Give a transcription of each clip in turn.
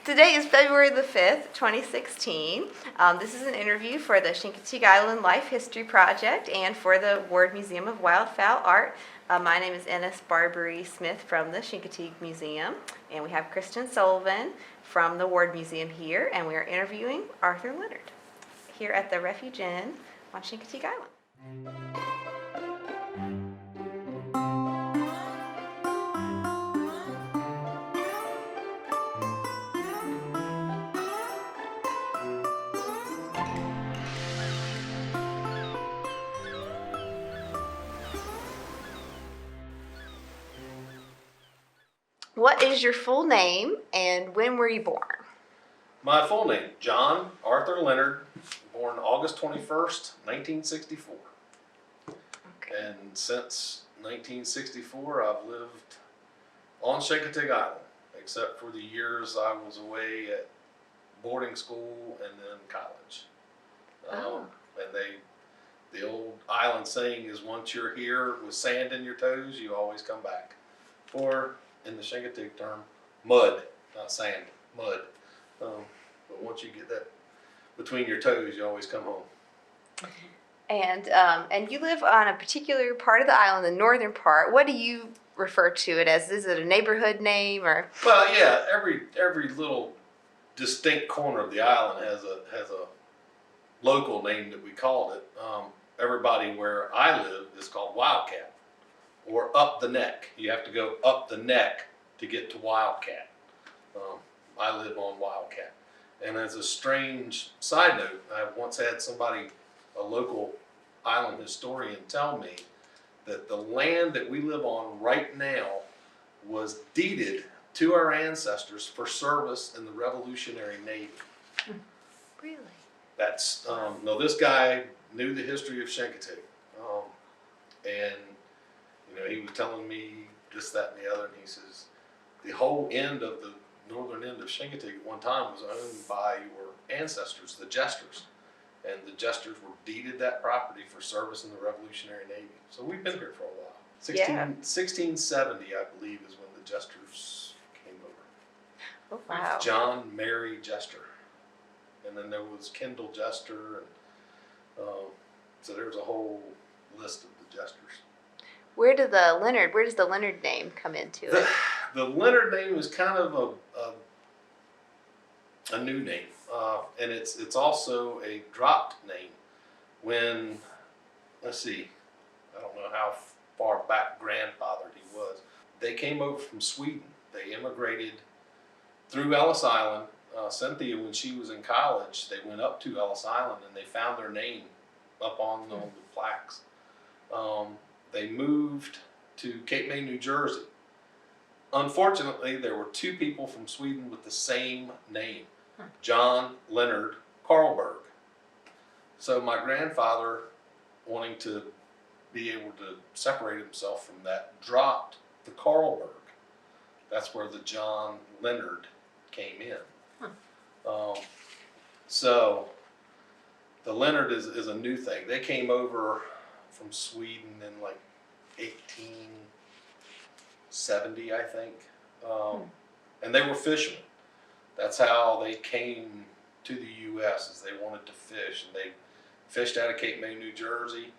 Today is February the 5th, 2016. This is an interview for the Chincoteague Island Life History Project and for the Ward Museum of Wildfowl Art. My name is Ennis Barbery Smith from the Chincoteague Museum, and we have Kristin Sullivan from the Ward Museum here, and we are interviewing Arthur Leonard here at the Refuge Inn on Chincoteague Island. What is your full name and when were you born? My full name, John Arthur Leonard, born August 21st, 1964. Okay. And since 1964, I've lived on Chincoteague Island, except for the years I was away at boarding school and then college. And the old island saying is, once you're here with sand in your toes, you always come back. Or, in the Chincoteague term, mud, not sand, mud. But once you get that between your toes, you always come home. And you live on a particular part of the island, the northern part. What do you refer to it as? Is it a neighborhood name or? Well, yeah, every little distinct corner of the island has a local name that we called it. Everybody where I live is called Wildcat, or Up the Neck. You have to go up the neck to get to Wildcat. I live on Wildcat. And as a strange side note, I once had somebody, a local island historian, tell me that the land that we live on right now was deeded to our ancestors for service in the Revolutionary Navy. Really? That's, no, this guy knew the history of Chincoteague. And he was telling me this, that, and the other, and he says, the whole end of the northern end of Chincoteague at one time was owned by your ancestors, the Jesters. And the Jesters were deeded that property for service in the Revolutionary Navy. So we've been here for a while. 1670, I believe, is when the Jesters came over. Oh, wow. John Mary Jester. And then there was Kendall Jester. And, so there's a whole list of the Jesters. Where does the Leonard name come into it? The Leonard name is kind of a new name, and it's also a dropped name. When, let's see, I don't know how far back grandfathered he was. They came over from Sweden. They immigrated through Ellis Island. Cynthia, when she was in college, they went up to Ellis Island and they found their name up on the plaques. They moved to Cape May, New Jersey. Unfortunately, there were two people from Sweden with the same name, John Leonard Carlberg. So my grandfather, wanting to be able to separate himself from that, dropped the Carlberg. That's where the John Leonard came in. So the Leonard is a new thing. They came over from Sweden in like 1870, I think. And they were fishermen. That's how they came to the U.S., is they wanted to fish. And they fished out of Cape May, New Jersey,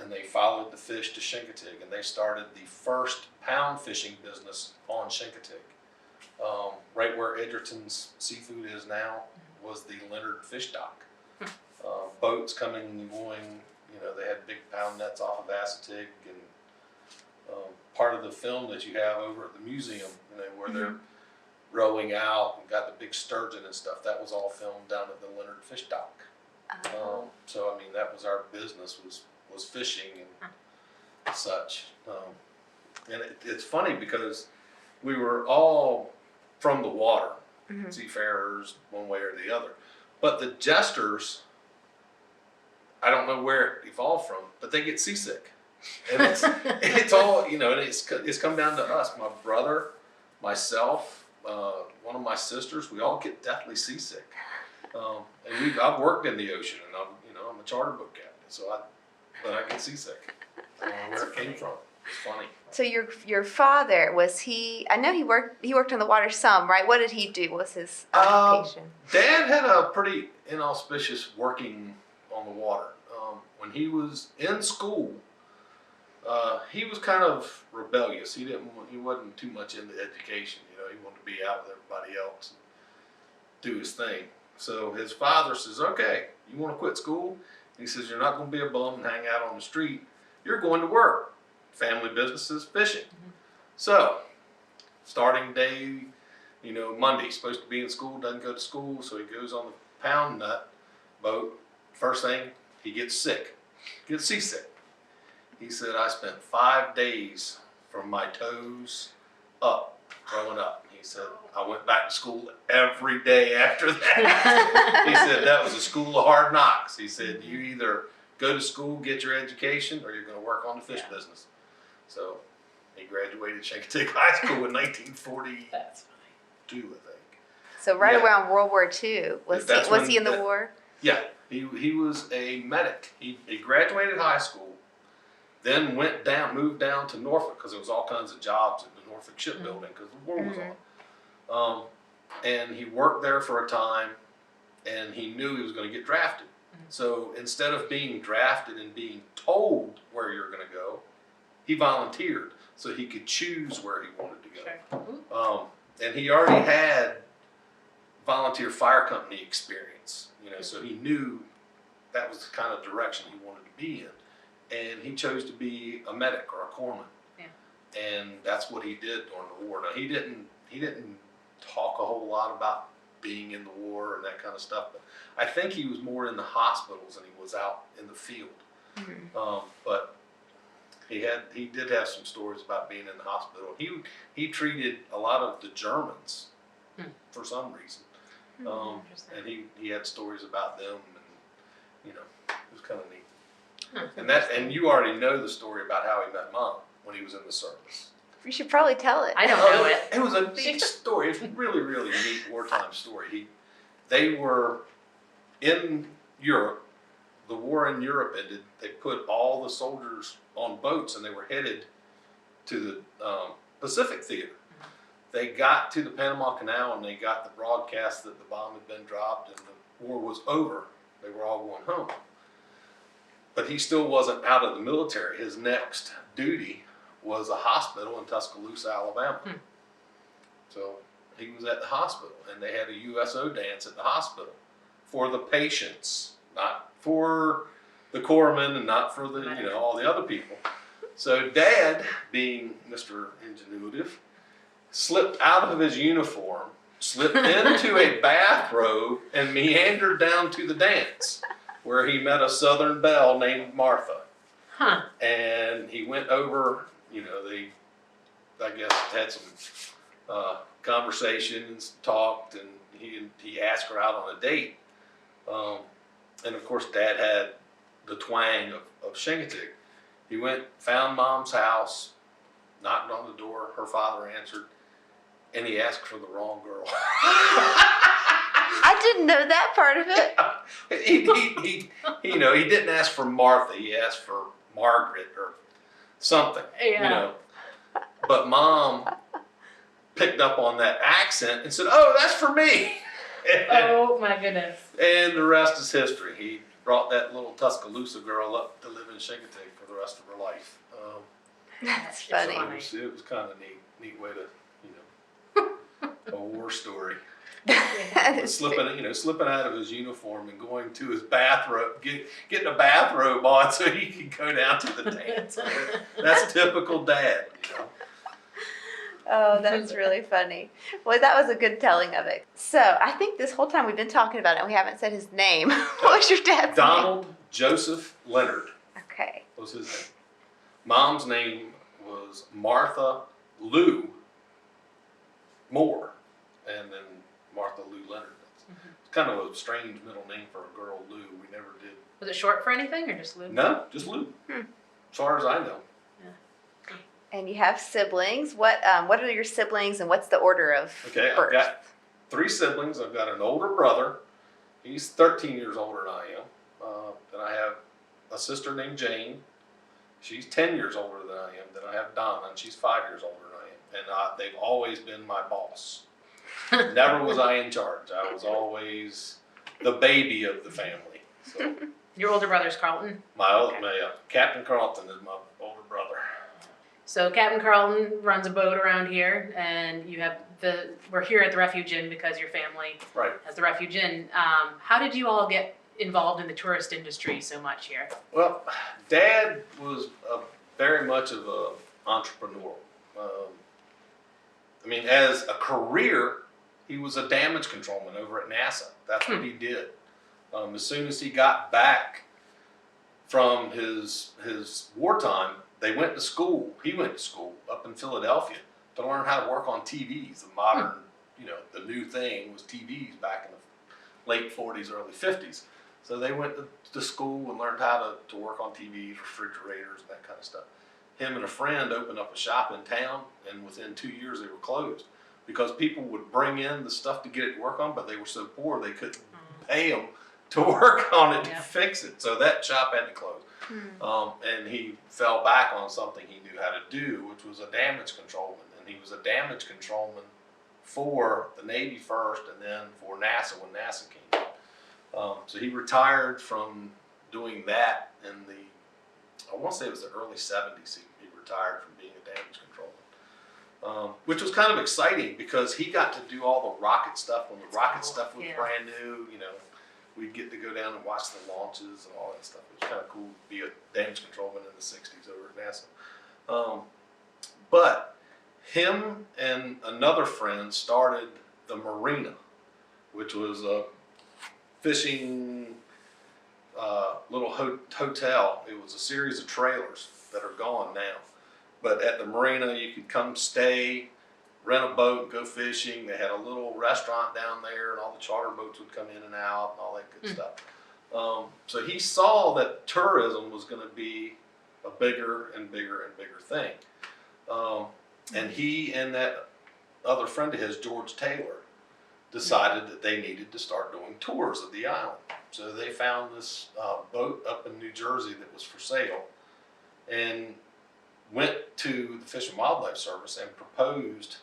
and they followed the fish to Chincoteague. And they started the first pound fishing business on Chincoteague. Right where Edgerton's Seafood is now was the Leonard Fish Dock. Boats coming and going. They had big pound nets off of Assateague, and part of the film that you have over at the museum, where they're rowing out and got the big sturgeon and stuff, that was all filmed down at the Leonard Fish Dock. So that was our business, was fishing and such. And it's funny because we were all from the water, seafarers one way or the other, but the Jesters, I don't know where it evolved from, but they get seasick. And it's all, and it's come down to us. My brother, myself, one of my sisters, we all get deathly seasick. And I've worked in the ocean, and I'm a charter boat captain, but I get seasick. I don't know where it came from. It's funny. So your father, was he? I know he worked on the water some, right? What did he do? What was his occupation? Dad had a pretty inauspicious working on the water. When he was in school, he was kind of rebellious. He wasn't too much into education. You know, he wanted to be out with everybody else and do his thing. So his father says, "Okay, you want to quit school?" He says, "You're not going to be a bum and hang out on the street. You're going to work. Family businesses, fishing." Mm-hmm. So, starting day, Monday, he's supposed to be in school, doesn't go to school, so he goes on the pound nut boat. First thing, he gets sick, gets seasick. He said, "I spent 5 days from my toes up, growing up." He said, "I went back to school every day after that." He said, "That was a school of hard knocks." He said, "You either go to school, get your education, or you're going to work on the fish business." So he graduated Chincoteague High School in 1942, That's I think. So around World War II, was he in the war? Yeah, he was a medic. He graduated high school, then moved down to Norfolk because there was all kinds of jobs at the Norfolk shipbuilding because the war was on. And he worked there for a time, and he knew he was going to get drafted. So instead of being drafted and being told where you're going to go, he volunteered so he could choose where he wanted to go. Sure. And he already had volunteer fire company experience, so he knew that was the kind of direction he wanted to be in. And he chose to be a medic or a corpsman. Yeah. And that's what he did during the war. Now, he didn't talk a whole lot about being in the war and that kind of stuff, but I think he was more in the hospitals than he was out in the field. Mm-hmm. But he did have some stories about being in the hospital. He treated a lot of the Germans for some reason, and he had stories about them, and it was kind of neat. And you already know the story about how he met Mom when he was in the service. You should probably tell it. I don't know it. It was a neat story. It's a really, really neat wartime story. They were in Europe. The war in Europe ended. They put all the soldiers on boats and they were headed to the Pacific Theater. They got to the Panama Canal and they got the broadcast that the bomb had been dropped and the war was over. They were all going home. But he still wasn't out of the military. His next duty was a hospital in Tuscaloosa, Alabama. So he was at the hospital and they had a USO dance at the hospital for the patients, not for the corpsmen and not for the all the other people. So Dad, being Mr. Ingenuitive, slipped out of his uniform, slipped into a bathrobe, and meandered down to the dance, where he met a Southern belle named Martha. And he went over, they, I guess, had some conversations, talked, and he asked her out on a date. And of course, Dad had the twang of Chincoteague. He went, found Mom's house, knocked on the door. Her father answered, and he asked for the wrong girl. I didn't know that part of it. He didn't ask for Martha. He asked for Margaret or something. Yeah. But Mom picked up on that accent and said, "Oh, that's for me." Oh my goodness. And the rest is history. He brought that little Tuscaloosa girl up to live in Chincoteague for the rest of her life. That's funny. So it was kind of a neat way to, a war story. Slipping out of his uniform and going to his bathrobe, getting a bathrobe on so he could go down to the dance. That's typical Dad. Oh, that's really funny. Well, that was a good telling of it. So I think this whole time we've been talking about it and we haven't said his name. What was your dad's name? Donald Joseph Leonard. Okay. Was his name. Mom's name was Martha Lou Moore, and then Martha Lou Leonard. It's kind of a strange middle name for a girl, Lou. We never did. Was it short for anything or just Lou? No, just Lou. As far as I know. And you have siblings. What are your siblings and what's the order of birth? I've got 3 siblings. I've got an older brother. He's 13 years older than I am. Then I have a sister named Jane. She's 10 years older than I am. Then I have Donna, and she's 5 years older than I am. And they've always been my boss. Never was I in charge. I was always the baby of the family. So Your older brother's Carlton. Captain Carlton is my older brother. So Captain Carlton runs a boat around here, and you have we're here at the Refuge Inn because your family Right. has the Refuge Inn. How did you all get involved in the tourist industry so much here? Well, Dad was very much of an entrepreneur. As a career, he was a damage controlman over at NASA. That's what he did. As soon as he got back from his wartime, they went to school. He went to school up in Philadelphia to learn how to work on TVs. The modern, the new thing was TVs back in the late 40s, early 50s. So they went to school and learned how to work on TVs, refrigerators, and that kind of stuff. Him and a friend opened up a shop in town, and within 2 years they were closed because people would bring in the stuff to get it to work on, but they were so poor they couldn't pay them to work on it to fix it. So that shop had to close. And he fell back on something he knew how to do, which was a damage controlman. And he was a damage controlman for the Navy first, and then for NASA when NASA came out. So he retired from doing that in I want to say it was the early 70s. He retired from being a damage controlman, which was kind of exciting because he got to do all the rocket stuff when the rocket stuff was brand new. We'd get to go down and watch the launches and all that stuff. It was kind of cool to be a damage controlman in the 60s over at NASA. But him and another friend started the Marina, which was a fishing little hotel. It was a series of trailers that are gone now. But at the Marina, you could come stay, rent a boat, go fishing. They had a little restaurant down there, and all the charter boats would come in and out and all that good stuff. So he saw that tourism was going to be a bigger and bigger and bigger thing. And he and that other friend of his, George Taylor, decided that they needed to start doing tours of the island. So they found this boat up in New Jersey that was for sale and went to the Fish and Wildlife Service and proposed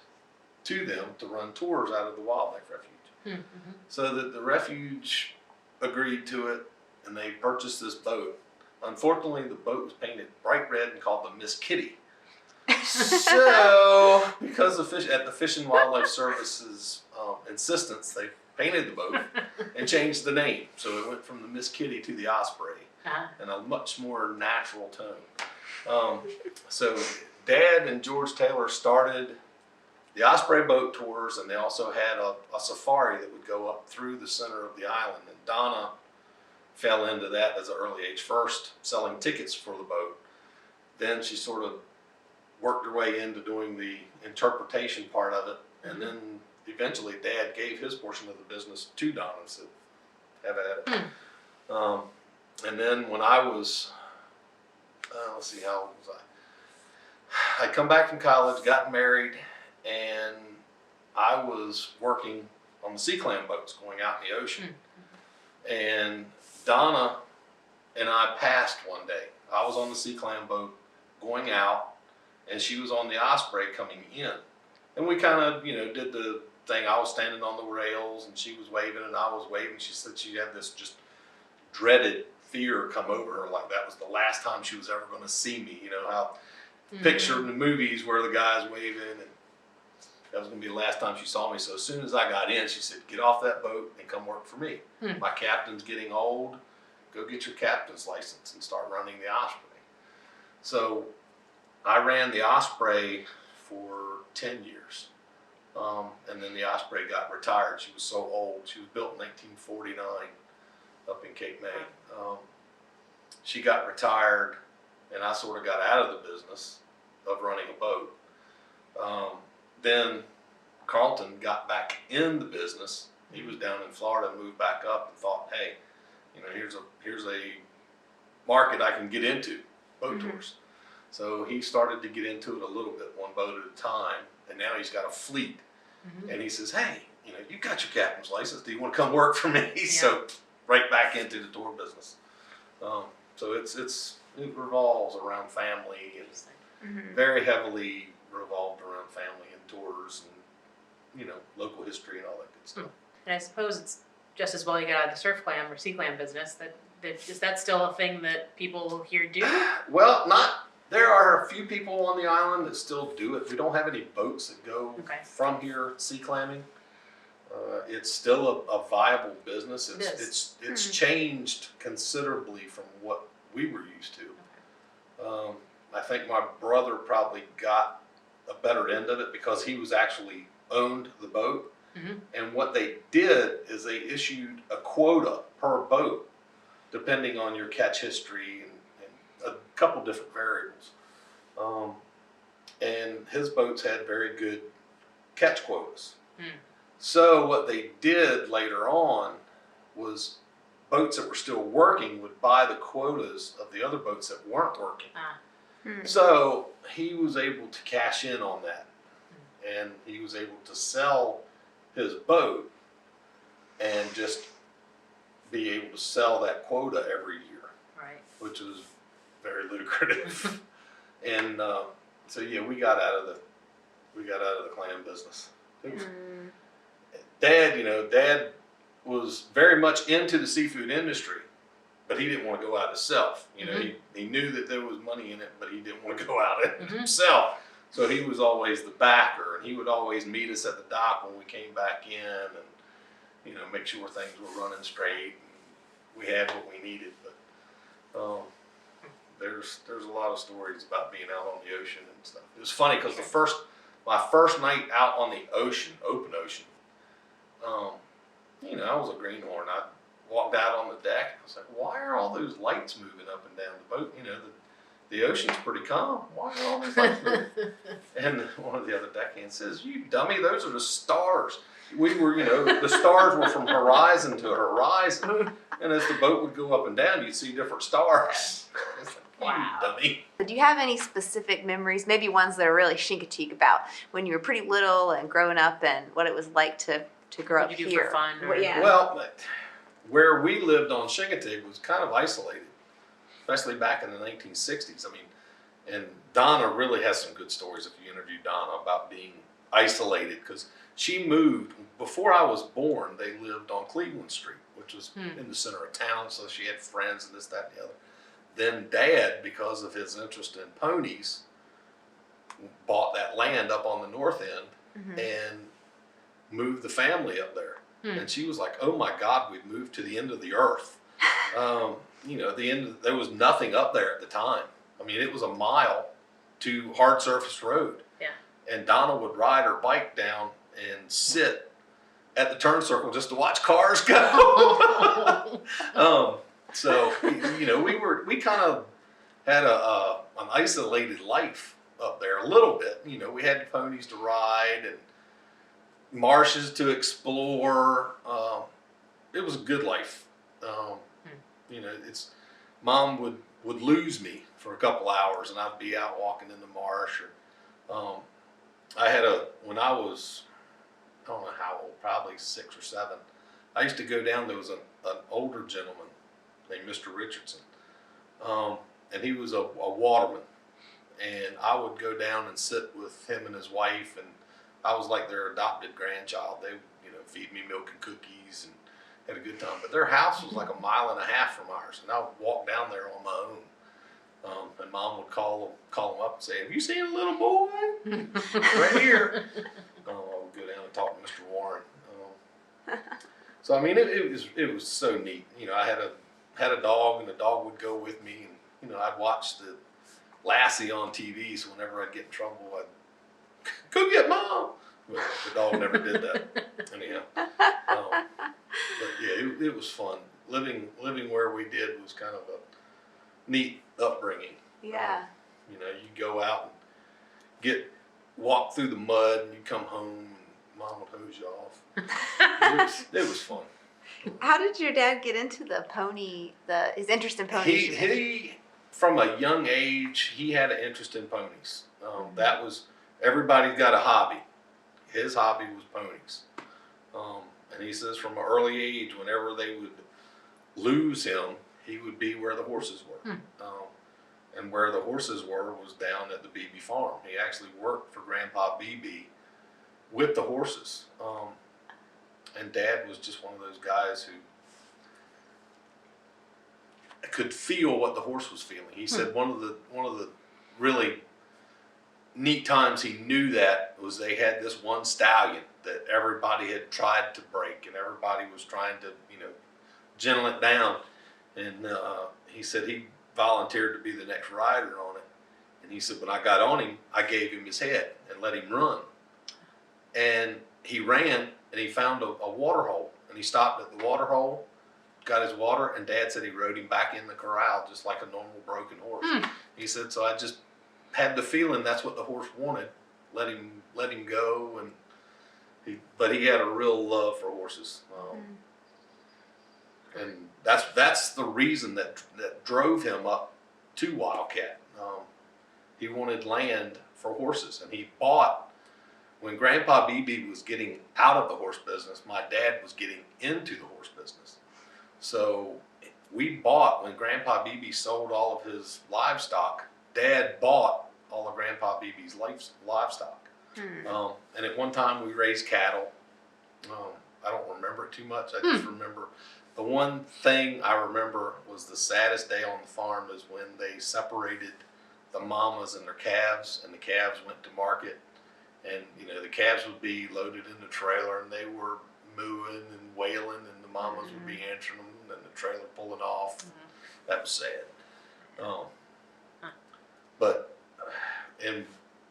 to them to run tours out of the wildlife refuge. So that the refuge agreed to it, and they purchased this boat. Unfortunately, the boat was painted bright red and called the Miss Kitty. So, because at the Fish and Wildlife Service's insistence, they painted the boat and changed the name. So it went from the Miss Kitty to the Osprey, in a much more natural tone. So Dad and George Taylor started the Osprey boat tours, and they also had a safari that would go up through the center of the island. And Donna fell into that as an early age, first selling tickets for the boat. Then she sort of worked her way into doing the interpretation part of it, and then eventually Dad gave his portion of the business to Donna and said, have at it. And then when I was, let's see, how old was I? I'd come back from college, got married, and I was working on the sea clam boats going out in the ocean. And Donna and I passed one day. I was on the sea clam boat going out, and she was on the Osprey coming in. And we kind of, did the thing. I was standing on the rails, and she was waving, and I was waving. She said she had this just dreaded fear come over her, like that was the last time she was ever going to see me. How picture in the movies where the guy's waving, and that was going to be the last time she saw me. So as soon as I got in, she said, get off that boat and come work for me. My captain's getting old. Go get your captain's license and start running the Osprey. So I ran the Osprey for 10 years. And then the Osprey got retired. She was so old. She was built in 1949 up in Cape May. She got retired, and I sort of got out of the business of running a boat. Then Carlton got back in the business. He was down in Florida and moved back up and thought, hey, here's a market I can get into, boat tours. So he started to get into it a little bit, one boat at a time, and now he's got a fleet. And he says, hey, you got your captain's license. Do you want to come work for me? So right back into the tour business. So it's It revolves around family. It's very heavily revolved around family and tours and, local history and all that good stuff. And I suppose it's just as well you get out of the surf clam or sea clam business. Is that still a thing that people here do? Well, there are a few people on the island that still do it. We don't have any boats that go from here sea clamming. It's still a viable business. It's changed considerably from what we were used to. I think my brother probably got a better end of it because he was actually owned the boat. And what they did is they issued a quota per boat, depending on your catch history and a couple different variables. And his boats had very good catch quotas. So what they did later on was boats that were still working would buy the quotas of the other boats that weren't working. So he was able to cash in on that. And he was able to sell his boat and just be able to sell that quota every year. Right. Which was very lucrative. And so yeah, we got out of the clam business. It was, Dad was very much into the seafood industry, but he didn't want to go out himself. He knew that there was money in it, but he didn't want to go out it himself. So he was always the backer, and he would always meet us at the dock when we came back in, and make sure things were running straight. And we had what we needed, but there's a lot of stories about being out on the ocean and stuff. It was funny because my first night out on the ocean, open ocean, I was a greenhorn. I walked out on the deck. I was like, why are all those lights moving up and down the boat? The ocean's pretty calm. Why are all these lights moving? And one of the other deckhands says, you dummy, those are the stars. We were, the stars were from horizon to horizon. And as the boat would go up and down, you'd see different stars. It's like, wow. You dummy. Do you have any specific memories, maybe ones that are really Chincoteague about when you were pretty little and growing up and what it was like to grow up What here? you do for fun? Or... Well, where we lived on Chincoteague was kind of isolated, especially back in the 1960s. And Donna really has some good stories if you interview Donna about being isolated, because she moved, before I was born, they lived on Cleveland Street, which was in the center of town, so she had friends and this, that, and the other. Then Dad, because of his interest in ponies, bought that land up on the north end and moved the family up there. And she was like, oh my God, we've moved to the end of the earth. There was nothing up there at the time. It was a mile to hard surface road. Yeah. And Donna would ride her bike down and sit at the turn circle just to watch cars go. So we kind of had an isolated life up there a little bit. We had ponies to ride and marshes to explore. It was a good life. Mom would lose me for a couple hours, and I'd be out walking in the marsh. When I was, I don't know how old, probably 6 or 7. I used to go down. There was an older gentleman named Mr. Richardson, and he was a waterman. And I would go down and sit with him and his wife, and I was like their adopted grandchild. They, feed me milk and cookies and had a good time. But their house was like 1.5 miles from ours, and I would walk down there on my own. And Mom would call them up and say, "Have you seen a little boy? Right here." I would go down and talk to Mr. Warren. So it was so neat. I had a dog, and the dog would go with me, and I'd watch the Lassie on TV. So whenever I'd get in trouble, I'd go get Mom. But the dog never did that. Anyhow, but yeah, it was fun. Living where we did was kind of a neat upbringing. Yeah. You go out and walk through the mud, and you come home, and Mom would hose you off. It was fun. How did your dad get into his interest in ponies? He from a young age, he had an interest in ponies. That was, everybody's got a hobby. His hobby was ponies. And he says from an early age, whenever they would lose him, he would be where the horses were. And where the horses were was down at the Beebe farm. He actually worked for Grandpa Beebe with the horses. And Dad was just one of those guys who could feel what the horse was feeling. He said one of the really neat times he knew that was they had this one stallion that everybody had tried to break, and everybody was trying to, gentle it down. And he said he volunteered to be the next rider on it. And he said when I got on him, I gave him his head and let him run. And he ran, and he found a water hole, and he stopped at the water hole, got his water, and Dad said he rode him back in the corral just like a normal broken horse. He said, so I just had the feeling that's what the horse wanted. Let him go, but he had a real love for horses, and that's the reason that drove him up to Wildcat. He wanted land for horses, and he bought. When Grandpa Beebe was getting out of the horse business, my dad was getting into the horse business. So we bought, when Grandpa Beebe sold all of his livestock, Dad bought all of Grandpa Beebe's livestock. And at one time we raised cattle. I don't remember it too much. I just remember the one thing I remember was the saddest day on the farm is when they separated the mamas and their calves, and the calves went to market. And the calves would be loaded in the trailer, and they were mooing and wailing, and the mamas would be answering them, and the trailer pulling off. That was sad. But in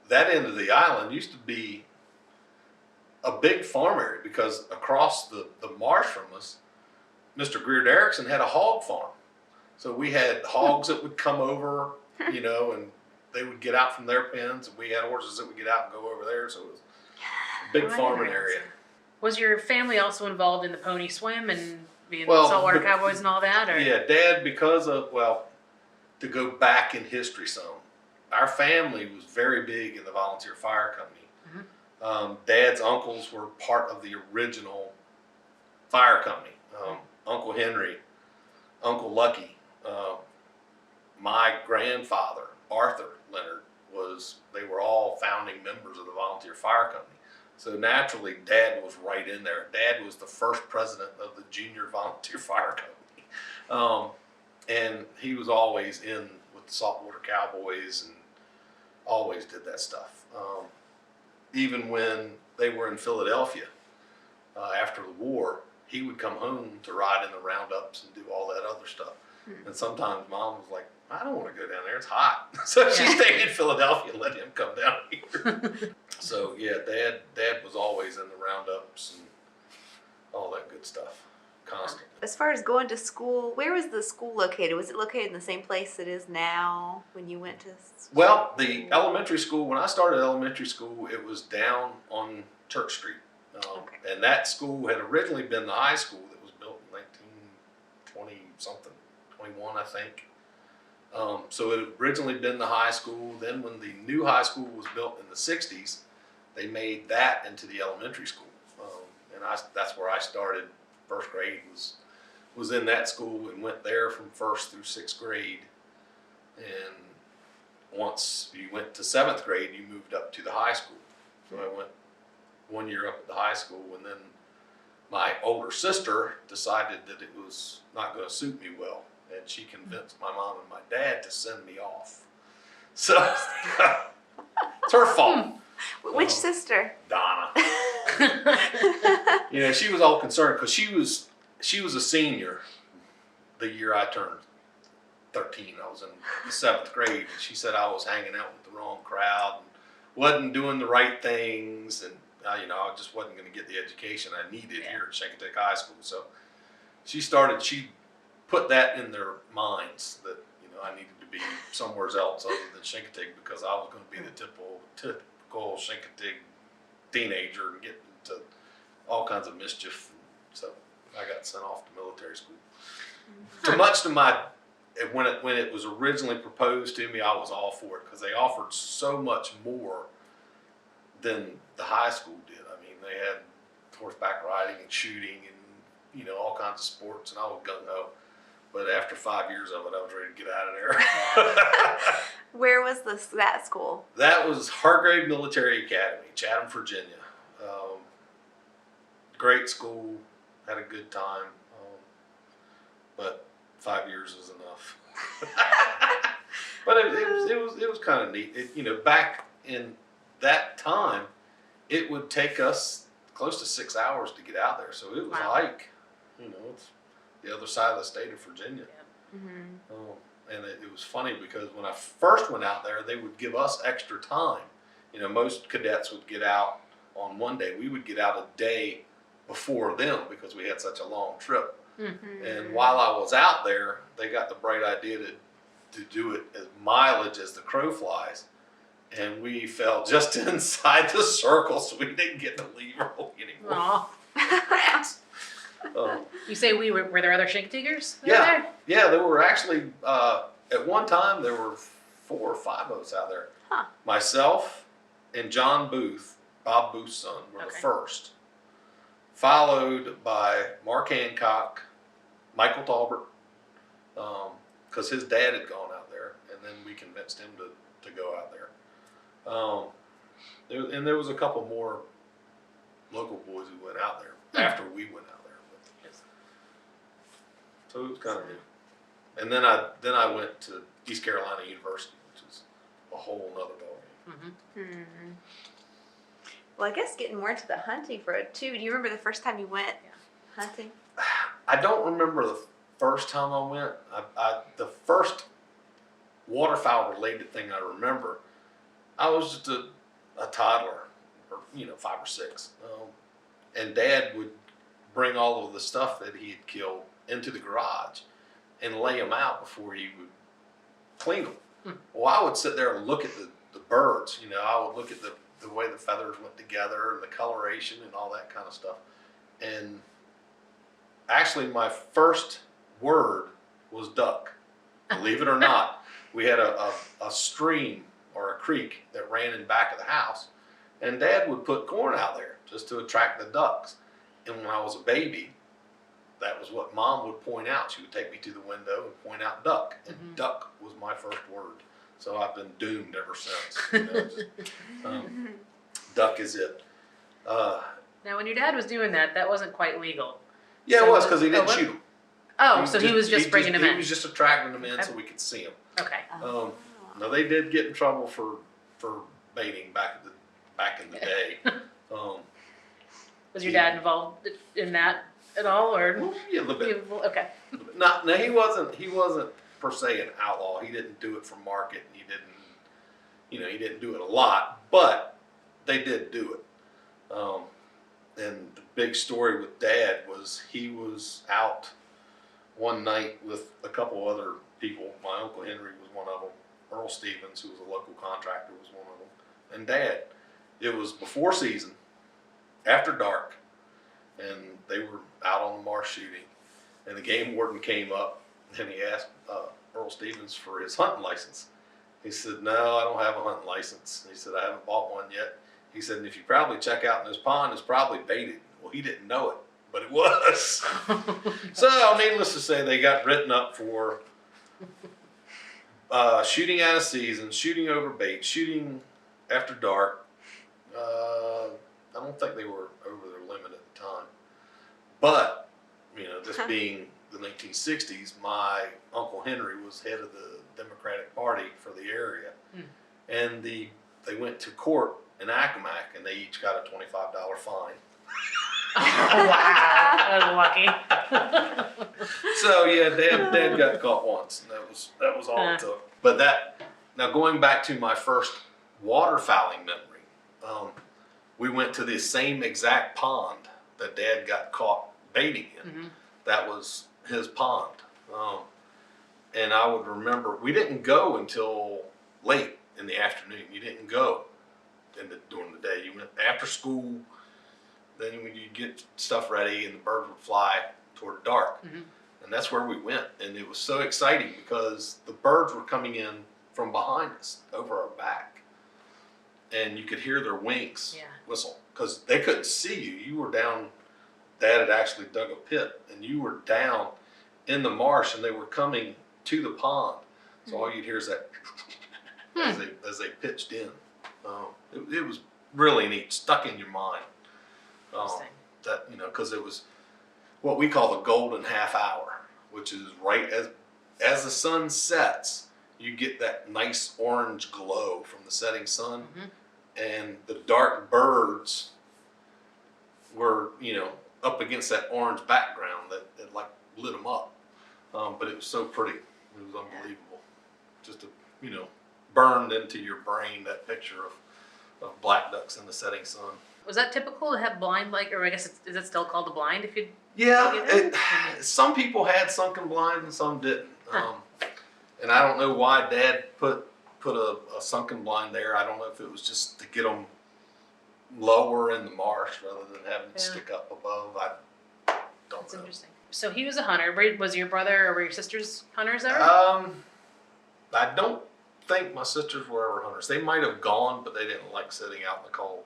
that end of the island used to be a big farm area, because across the marsh from us, Mr. Greer Derrickson had a hog farm. So we had hogs that would come over, and they would get out from their pens, and we had horses that would get out and go over there. So it was a big farming area. Was your family also involved in the pony swim and being Well, saltwater cowboys and all that? Or? Yeah, Dad, because of, to go back in history some, our family was very big in the volunteer fire company. Dad's uncles were part of the original fire company. Uncle Henry, Uncle Lucky, my grandfather, Arthur Leonard, they were all founding members of the volunteer fire company. So naturally, Dad was right in there. Dad was the first president of the junior volunteer fire company. And he was always in with the saltwater cowboys and always did that stuff. Even when they were in Philadelphia after the war, he would come home to ride in the roundups and do all that other stuff. And sometimes Mom was like, I don't want to go down there, it's hot. So she stayed in Philadelphia and let him come down here. So yeah, Dad was always in the roundups and all that good stuff, constantly. As far as going to school, where was the school located? Was it located in the same place it is now when you went to school? Well, the elementary school, when I started elementary school, it was down on Church Street. And that school had originally been the high school that was built in 1920-something, 21, I think. So it had originally been the high school. Then when the new high school was built in the 60s, they made that into the elementary school. And that's where I started. First grade was in that school and went there from 1st through 6th grade. And once you went to 7th grade, you moved up to the high school. So I went 1 year up at the high school, and then my older sister decided that it was not going to suit me well, and she convinced my mom and my dad to send me off. So it's her fault. Which sister? Donna. She was all concerned because she was a senior the year I turned 13. I was in the 7th grade, and she said I was hanging out with the wrong crowd and wasn't doing the right things, and I just wasn't going to get the education I needed here at Chincoteague High School. So she put that in their minds that I needed to be somewhere else other than Chincoteague, because I was going to be the typical Chincoteague teenager and get into all kinds of mischief. So I got sent off to military school. So much to when it was originally proposed to me, I was all for it because they offered so much more than the high school did. I mean, they had horseback riding and shooting and all kinds of sports, and I was gung ho. but after 5 years of it, I was ready to get out of there. Where was that school? That was Hargrave Military Academy, Chatham, Virginia. Great school, had a good time, but 5 years was enough. But it was kind of neat. Back in that time, it would take us close to 6 hours to get out there. So it was a hike. It's the other side of the state of Virginia. Yeah. Mm-hmm. And it was funny because when I first went out there, they would give us extra time. Most cadets would get out on one day. We would get out a day before them because we had such a long trip. Mm-hmm. And while I was out there, they got the bright idea to do it as mileage as the crow flies. And we fell just inside the circle, so we didn't get to leave early anymore. You say were there other Chincoteaguers Yeah. there? Yeah, there were actually, at one time, there were 4 or 5 of us out there. Huh. Myself and John Booth, Bob Booth's son, were the Okay. first. Followed by Mark Hancock, Michael Talbert, because his dad had gone out there, and then we convinced him to go out there. There was a couple more local boys who went out there after we went out there. So it was kind of neat. And then I went to East Carolina University, which is a whole nother ballgame. Hmm. Well, I guess getting more into the hunting for it too. Do you remember the first time you went hunting? I don't remember the first time I went. The first waterfowl related thing I remember, I was just a toddler, or 5 or 6, and Dad would bring all of the stuff that he had killed into the garage and lay them out before he would clean them. Well, I would sit there and look at the birds. I would look at the way the feathers went together and the coloration and all that kind of stuff. And actually, my first word was duck. Believe it or not, we had a stream or a creek that ran in back of the house, and Dad would put corn out there just to attract the ducks. And when I was a baby, that was what Mom would point out. She would take me to the window and point out duck, and duck was my first word. So I've been doomed ever since. Duck is it. Now, when your dad was doing that, that wasn't quite legal. Yeah, So it was because he didn't what? shoot them. Oh, so he was just bringing them in. He was just attracting them in so we could see them. Okay. No, they did get in trouble for baiting back in the day. Was your dad involved in that at all, or? Yeah, a little bit. Okay. No, he wasn't per se an outlaw. He didn't do it for market. He didn't do it a lot, but they did do it. And the big story with Dad was he was out one night with a couple other people. My Uncle Henry was one of them. Earl Stevens, who was a local contractor, was one of them. And Dad. It was before season, after dark, and they were out on the marsh shooting. And the game warden came up and he asked Earl Stevens for his hunting license. He said, "No, I don't have a hunting license." He said, "I haven't bought one yet." He said, "And if you probably check out in this pond, it's probably baited." Well, he didn't know it, but it was. So, needless to say, they got written up for shooting out of season, shooting over bait, shooting after dark. I don't think they were over their limit at the time. But, this being the 1960s, my Uncle Henry was head of the Democratic Party for the area. And they went to court in Accomack, and they each got a $25 fine. Oh, wow, that was lucky. So yeah, Dad got caught once, and that was all it took. But now going back to my first waterfowling memory, we went to the same exact pond that Dad got caught baiting in. That was his pond, and I would remember we didn't go until late in the afternoon. You didn't go during the day. You went after school. Then when you get stuff ready and the birds would fly toward dark. And that's where we went. And it was so exciting because the birds were coming in from behind us, over our back. And you could hear their wings whistle because they couldn't see you. You were down, Dad had actually dug a pit, and you were down in the marsh, and they were coming to the pond. So all you'd hear is that as they pitched in. It was really neat, stuck in your mind. That, you know, because it was what we call the golden half hour, which is right as the sun sets, you get that nice orange glow from the setting sun, and the dark birds were, you know, up against that orange background that like lit them up. But it was so pretty. It was unbelievable. Just, you know, burned into your brain, that picture of black ducks in the setting sun. Was that typical to have blind, like, or I guess is it still called a blind if you? Yeah, some people had sunken blinds and some didn't. And I don't know why Dad put a sunken blind there. I don't know if it was just to get them lower in the marsh rather than having to stick up above. I don't That's know. interesting. So he was a hunter. Was your brother or were your sisters hunters ever? I don't think my sisters were ever hunters. They might have gone, but they didn't like sitting out in the cold.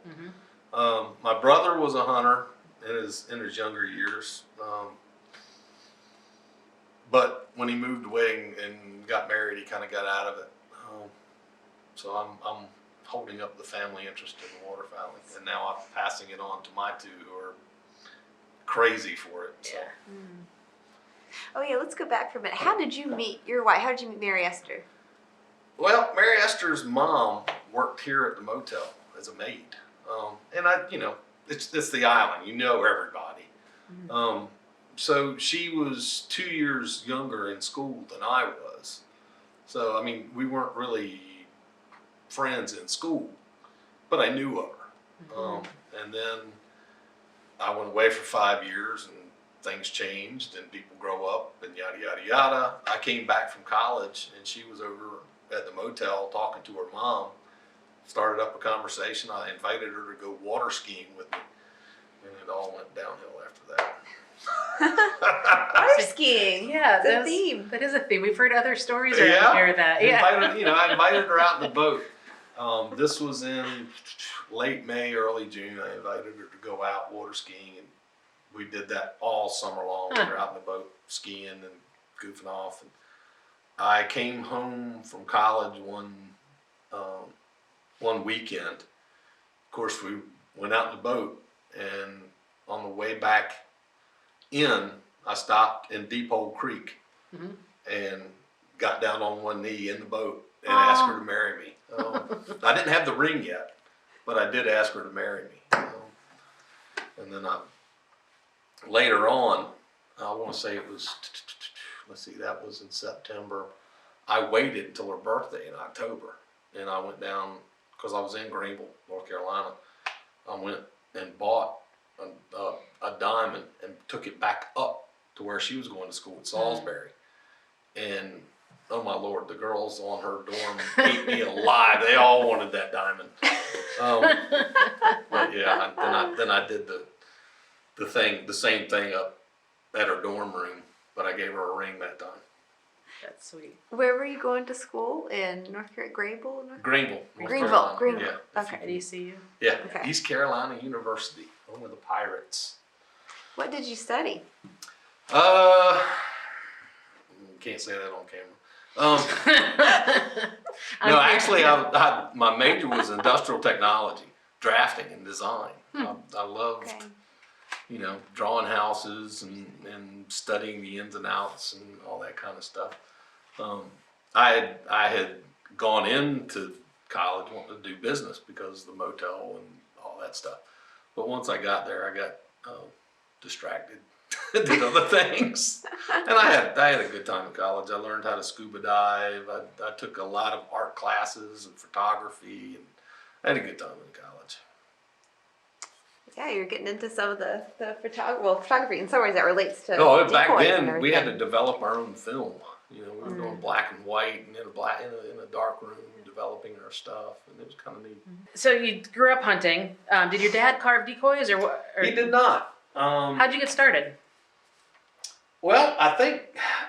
My brother was a hunter in his younger years, but when he moved away and got married, he kind of got out of it. So I'm holding up the family interest in the waterfowling, and now I'm passing it on to my two who are crazy for it. So. Oh yeah, let's go back for a minute. How did you meet your wife? How did you meet Mary Esther? Well, Mary Esther's mom worked here at the motel as a maid. And you know, it's the island, you know everybody. So she was 2 years younger in school than I was. So, I mean, we weren't really friends in school, but I knew of her. And then I went away for 5 years and things changed and people grow up and yada, yada, yada. I came back from college and she was over at the motel talking to her mom. Started up a conversation. I invited her to go water skiing with me, and it all went downhill after that. Water skiing. Yeah, It's a theme. That is a theme. We've heard other stories around here that. I invited her out in the boat. This was in late May, early June. I invited her to go out water skiing, and we did that all summer long. We were out in the boat skiing and goofing off. And I came home from college one weekend. Of course, we went out in the boat, and on the way back in, I stopped in Deep Hole Creek and got down on one knee in the boat and asked her to marry me. I didn't have the ring yet, but I did ask her to marry me. And then later on, I want to say it was, that was in September. I waited until her birthday in October, and I went down, because I was in Greenville, North Carolina. I went and bought a diamond and took it back up to where she was going to school at Salisbury. And oh my Lord, the girls on her dorm ate me alive. They all wanted that diamond. But yeah, then I did the same thing up at her dorm room, but I gave her a ring that time. That's sweet. Where were you going to school in North Carolina? Greenville? Greenville. North Carolina. Greenville. Yeah. Okay. At ECU. Yeah, Okay. East Carolina University, home of the Pirates. What did you study? Can't say that on camera. No, actually, my major was industrial technology, drafting and design. I love, you know, drawing houses and studying the ins and outs and all that kind of stuff. I had gone into college wanting to do business because of the motel and all that stuff. But once I got there, I got distracted, did other things. And I had a good time in college. I learned how to scuba dive. I took a lot of art classes and photography, and I had a good time in college. Yeah, you're getting into some of the photography in some ways that relates to Back decoys then and we had to everything. develop our own film. You know, we were doing black and white and in a dark room, developing our stuff, and it was kind of neat. So you grew up hunting. Did your dad carve decoys or what? He did not. How'd you get started? Well, I think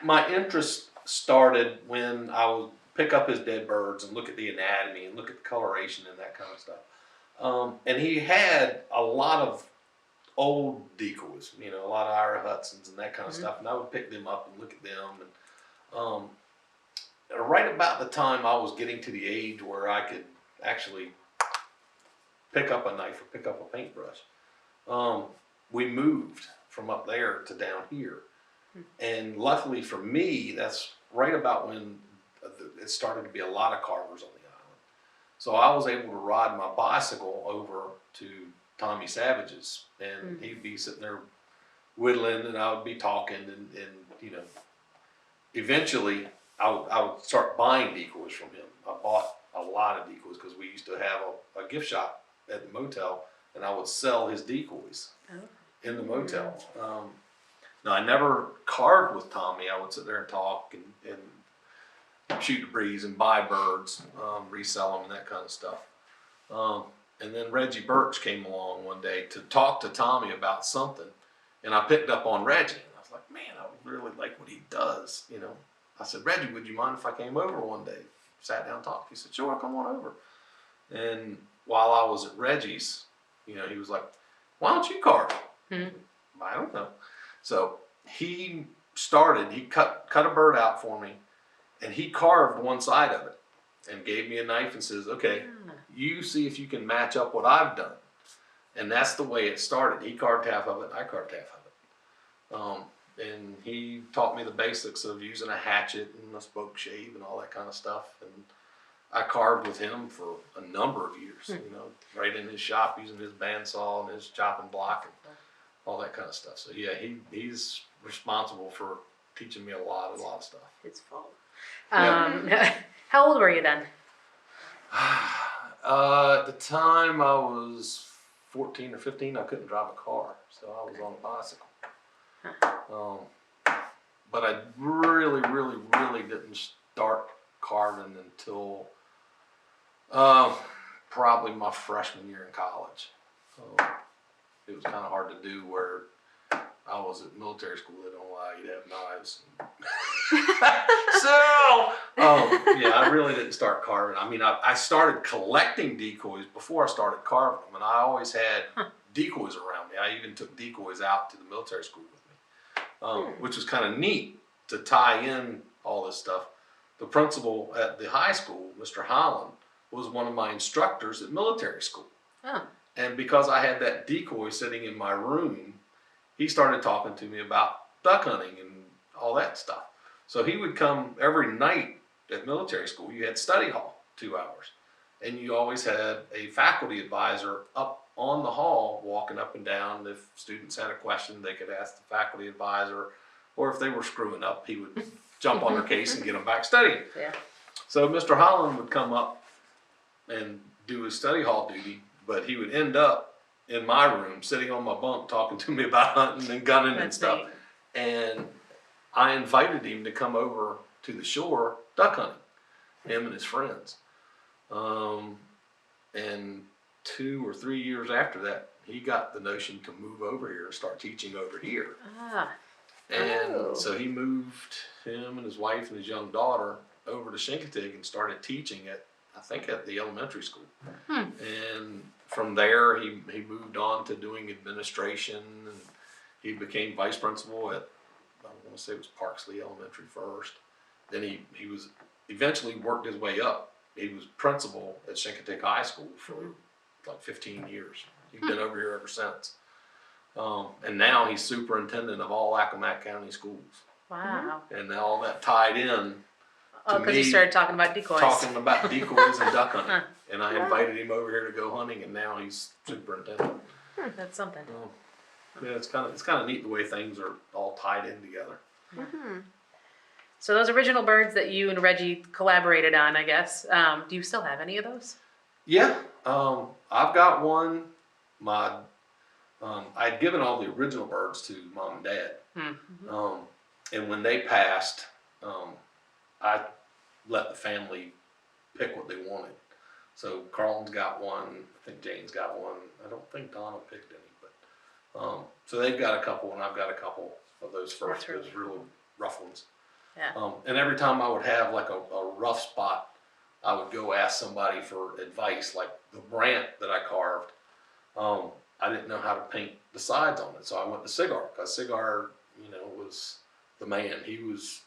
my interest started when I would pick up his dead birds and look at the anatomy and look at the coloration and that kind of stuff. And he had a lot of old decoys, you know, a lot of Ira Hudsons and that kind of stuff, and I would pick them up and look at them. And right about the time I was getting to the age where I could actually pick up a knife or pick up a paintbrush, we moved from up there to down here. And luckily for me, that's right about when it started to be a lot of carvers on the island. So I was able to ride my bicycle over to Tommy Savage's, and he'd be sitting there whittling, and I would be talking, and you know, eventually I would start buying decoys from him. I bought a lot of decoys because we used to have a gift shop at the motel, and I would sell his decoys in the motel. Now, I never carved with Tommy. I would sit there and talk and shoot the breeze and buy birds, resell them and that kind of stuff. And then Reggie Birch came along one day to talk to Tommy about something, and I picked up on Reggie. And I was like, man, I really like what he does, you know. I said, Reggie, would you mind if I came over one day? Sat down and talked. He said, sure, come on over. And while I was at Reggie's, you know, he was like, why don't you carve? I don't know. So he cut a bird out for me, and he carved one side of it and gave me a knife and says, okay, you see if you can match up what I've done. And that's the way it started. He carved half of it, I carved half of it. And he taught me the basics of using a hatchet and a spoke shave and all that kind of stuff. And I carved with him for a number of years, you know, right in his shop using his bandsaw and his chopping block and all that kind of stuff. So yeah, he's responsible for teaching me a lot of stuff. It's fault. Yeah. How old were you then? At the time I was 14 or 15, I couldn't drive a car, so I was on a bicycle. But I really didn't start carving until probably my freshman year in college. It was kind of hard to do where I was at military school. They don't allow you to have knives. Yeah, I really didn't start carving. I mean, I started collecting decoys before I started carving them, and I always had decoys around me. I even took decoys out to the military school with me, which was kind of neat to tie in all this stuff. The principal at the high school, Mr. Holland, was one of my instructors at military school. And because I had that decoy sitting in my room, he started talking to me about duck hunting and all that stuff. So he would come every night at military school. You had study hall, 2 hours. And you always had a faculty advisor up on the hall walking up and down. If students had a question, they could ask the faculty advisor, or if they were screwing up, he would jump on their case and get them back studying. Yeah. So Mr. Holland would come up and do his study hall duty, but he would end up in my room sitting on my bunk talking to me about hunting and gunning and stuff. Neat. And I invited him to come over to the shore duck hunting, him and his friends. And 2 or 3 years after that, he got the notion to move over here and start teaching over here. And so he moved him and his wife and his young daughter over to Chincoteague and started teaching at the elementary school. And from there, he moved on to doing administration, and he became vice principal at, I want to say it was Parksley Elementary first. Then he was eventually worked his way up. He was principal at Chincoteague High School for like 15 years. He's been over here ever since. And now he's superintendent of all Accomack County schools. Wow. And all that tied in Oh, because you started talking about decoys. Talking about decoys and duck hunting. And I invited him over here to go hunting, and now he's superintendent. That's something. Yeah, it's kind of neat the way things are all tied in together. So those original birds that you and Reggie collaborated on, I guess, do you still have any of those? Yeah, I've got one. I'd given all the original birds to Mom and Dad, and when they passed, I let the family pick what they wanted. So Carlton's got one. I think Jane's got one. I don't think Donna picked any, but so they've got a couple, and I've got a couple of those first, those real rough ones. Yeah. And every time I would have like a rough spot, I would go ask somebody for advice. Like the brant that I carved, I didn't know how to paint the sides on it. So I went to Cigar, because Cigar, you know, was the man. He was,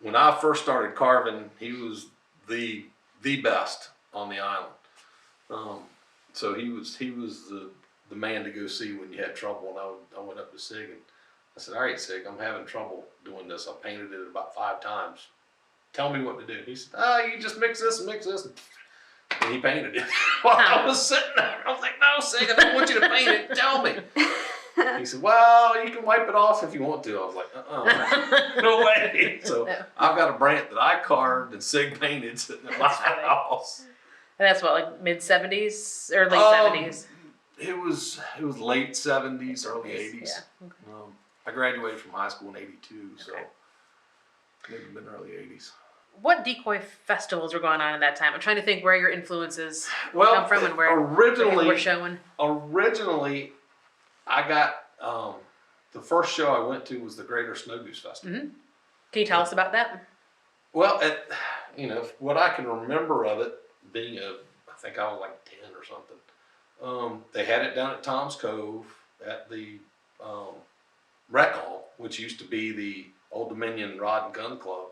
when I first started carving, he was the best on the island. So he was the man to go see when you had trouble. And I went up to Sig and I said, all right, Sig, I'm having trouble doing this. I painted it about 5 times. Tell me what to do. He said, you just mix this and mix this. And he painted it. While I was sitting there, I was like, no, Sig, I don't want you to paint it. Tell me. He said, well, you can wipe it off if you want to. I was like, no way. So I've got a brand that I carved and Sig painted sitting in my house. And that's what, like mid-70s or late 70s? It was late 70s, early 80s. Yeah. Okay. I graduated from high school in 82, so Okay. maybe been early 80s. What decoy festivals were going on at that time? I'm trying to think where your influences Well, come from and where originally we're showing. Originally, I got the first show I went to was the Greater Snow Goose Festival. Mm-hmm. Can you tell us about that? Well, what I can remember of it being I think I was like 10 or something. They had it down at Tom's Cove at the Rec Hall, which used to be the Old Dominion Rod and Gun Club,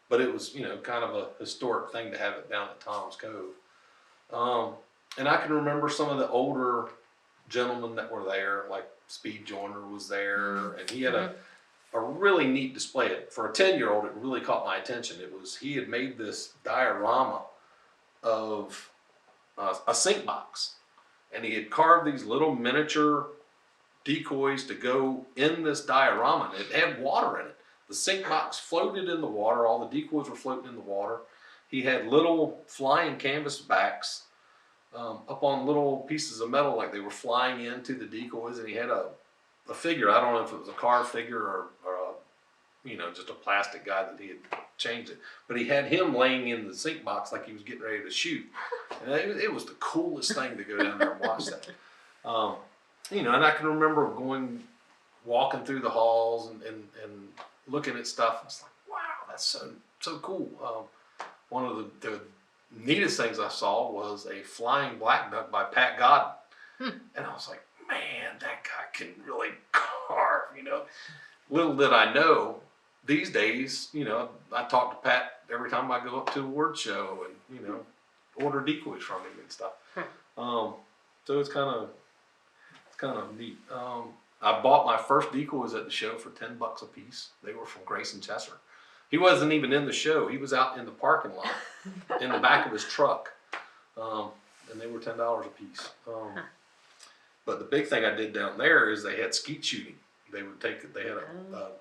but it was, kind of a historic thing to have it down at Tom's Cove. And I can remember some of the older gentlemen that were there, like Speed Joyner was there, and he had a really neat display. For a 10-year-old, it really caught my attention. He had made this diorama of a sink box, and he had carved these little miniature decoys to go in this diorama, and it had water in it. The sink box floated in the water. All the decoys were floating in the water. He had little flying canvas backs up on little pieces of metal, like they were flying into the decoys, and he had a figure. I don't know if it was a carved figure or just a plastic guy that he had changed it. But he had him laying in the sink box like he was getting ready to shoot. And it was the coolest thing to go down there and watch that. And I can remember walking through the halls and looking at stuff. And it's like, wow, that's so cool. One of the neatest things I saw was a flying black duck by Pat Godden. And I was like, man, that guy can really carve, Little did I know, these days, I talk to Pat every time I go up to a word show and, order decoys from him and stuff. So it's kind of neat. I bought my first decoys at the show for $10 a piece. They were from Grayson Chesser. He wasn't even in the show. He was out in the parking lot in the back of his truck. And they were $10 a piece. But the big thing I did down there is they had skeet shooting. They had a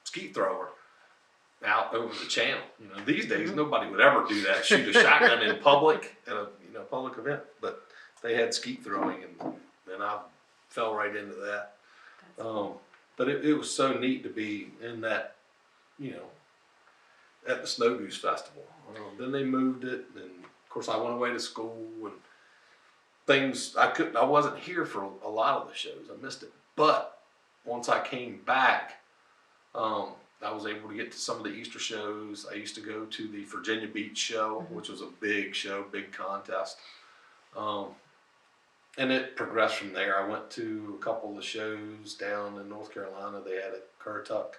skeet thrower out over the channel. These days nobody would ever do that, shoot a shotgun in public at a public event. But they had skeet throwing, and I fell right into that. But it was so neat to be in that, at the Snow Goose Festival. Then they moved it, and of course I went away to school and things. I wasn't here for a lot of the shows. I missed it. But once I came back, I was able to get to some of the Easter shows. I used to go to the Virginia Beach show, which was a big show, big contest. And it progressed from there. I went to a couple of the shows down in North Carolina. They had at Currituck.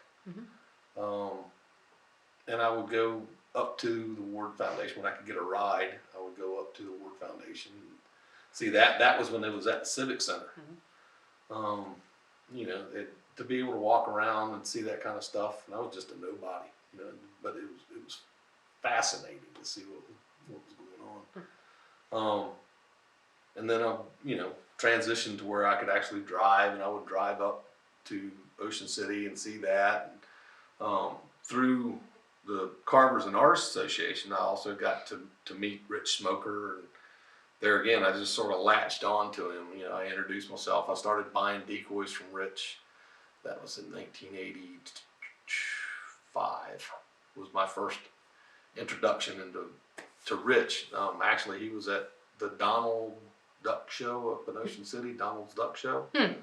And I would go up to the Ward Foundation when I could get a ride. I would go up to the Ward Foundation. See, that was when it was at the Civic Center. To be able to walk around and see that kind of stuff, and I was just a nobody, but it was fascinating to see what was going on. And then I, transitioned to where I could actually drive, and I would drive up to Ocean City and see that. And, through the Carvers and Artists Association, I also got to meet Rich Smoker, and there again, I just sort of latched on to him. I introduced myself. I started buying decoys from Rich. That was in 1985, was my first introduction to Rich. Actually, he was at the Donald Duck Show up in Ocean City, Donald's Duck Show. And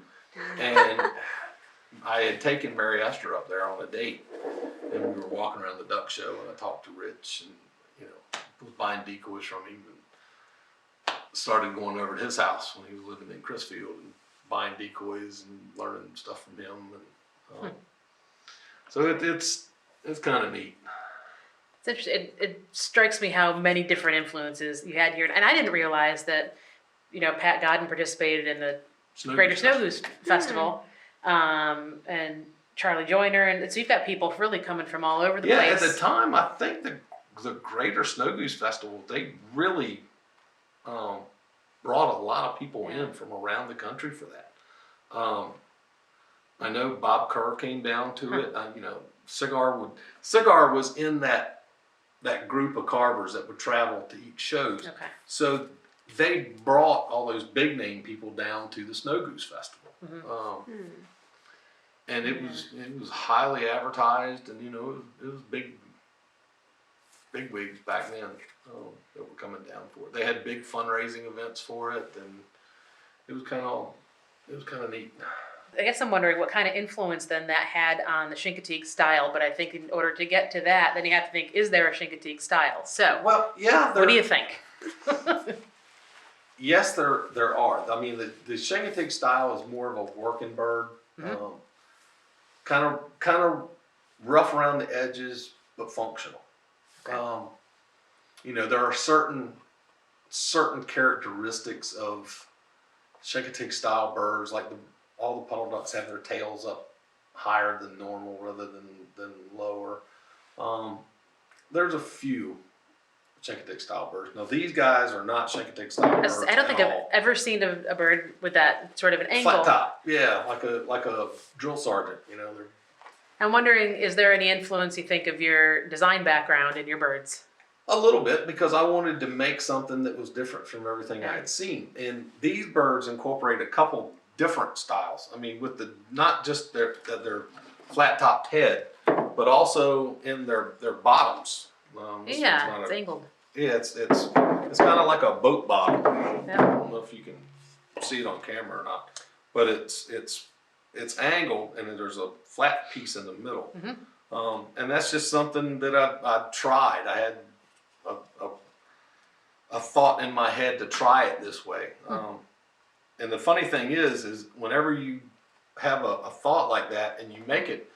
I had taken Mary Esther up there on a date, and we were walking around the duck show, and I talked to Rich, and was buying decoys from him, and started going over to his house when he was living in Chrisfield, and buying decoys and learning stuff from him. And so it's kind of neat. It's interesting. It strikes me how many different influences you had here, and I didn't realize that Pat Godden participated in the Greater Snow Goose Festival, and Charlie Joyner, and so you've got people really coming from all over the place. Yeah, at the time, I think the Greater Snow Goose Festival, they really brought a lot of people in from around the country for that. I know Bob Kerr came down to it. Cigar was in that group of carvers that would travel to each shows. Okay. So they brought all those big name people down to the Snow Goose Festival. And it was highly advertised, and it was big wigs back then that were coming down for it. They had big fundraising events for it, and it was kind of neat. I guess I'm wondering what kind of influence then that had on the Chincoteague style, but I think in order to get to that, then you have to think, is there a Chincoteague style? So, well, yeah. What do you think? Yes, there are. I mean, the Chincoteague style is more of a working bird, kind of rough around the edges, but functional. Okay. There are certain characteristics of Chincoteague style birds, like all the puddle ducks have their tails up higher than normal rather than lower. There's a few Chincoteague style birds. Now these guys are not Chincoteague style birds. I don't think I've ever seen a bird with that sort of an angle. Flat top, yeah, like a drill sergeant. I'm wondering, is there any influence you think of your design background in your birds? A little bit, because I wanted to make something that was different from everything I had seen. And these birds incorporate a couple different styles. I mean, with not just their flat topped head, but also in their bottoms. It's angled. Yeah, it's kind of like a boat bottom. Yeah. I don't know if you can see it on camera or not, but it's angled, and then there's a flat piece in the middle. And that's just something that I tried. I had a thought in my head to try it this way. And the funny thing is whenever you have a thought like that and you make it,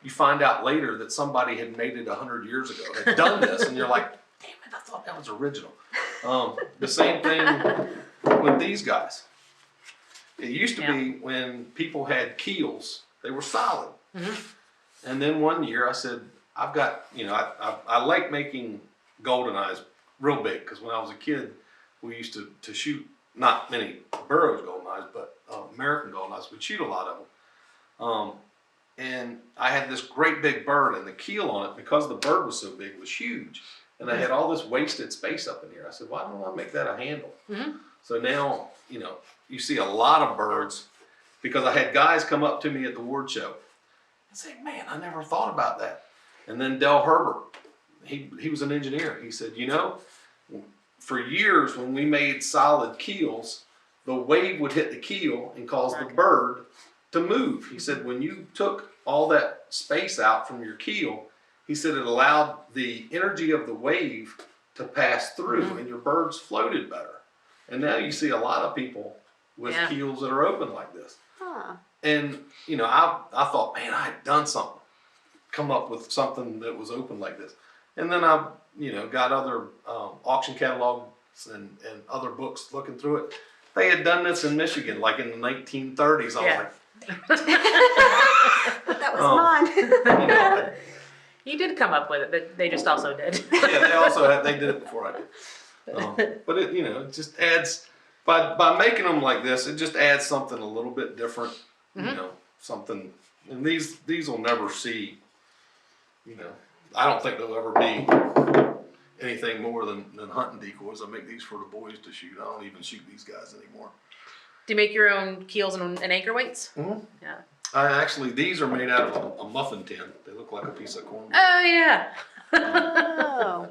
you find out later that somebody had made it 100 years ago, had done this, and you're like, damn it, I thought that was original. The same thing with these guys. It used to be when people had keels, they were solid. And then one year I said, I've got, I like making golden eyes real big, because when I was a kid, we used to shoot, not many Burroughs golden eyes, but American golden eyes. We'd shoot a lot of them. And I had this great big bird, and the keel on it, because the bird was so big, was huge. And I had all this wasted space up in here. I said, why don't I make that a handle? So now, you see a lot of birds, because I had guys come up to me at the award show and say, man, I never thought about that. And then Del Herbert, he was an engineer. He said, for years when we made solid keels, the wave would hit the keel and cause the bird to move. He said, when you took all that space out from your keel, he said it allowed the energy of the wave to pass through, and your birds floated better. And now you see a lot of people with keels that are open like this. And, I thought, man, I had done something, come up with something that was open like this. And then I, got other auction catalogs and other books looking through it. They had done this in Michigan, like in the 1930s. I was like, that was mine. You did come up with it, but they just also did. Yeah, they did it before I did. But it, it just adds, by making them like this, it just adds something a little bit different. Something, and these will never see. I don't think they'll ever be anything more than hunting decoys. I make these for the boys to shoot. I don't even shoot these guys anymore. Do you make your own keels and anchor weights? Yeah. These are made out of a muffin tin. They look like a piece of corn. Oh yeah. I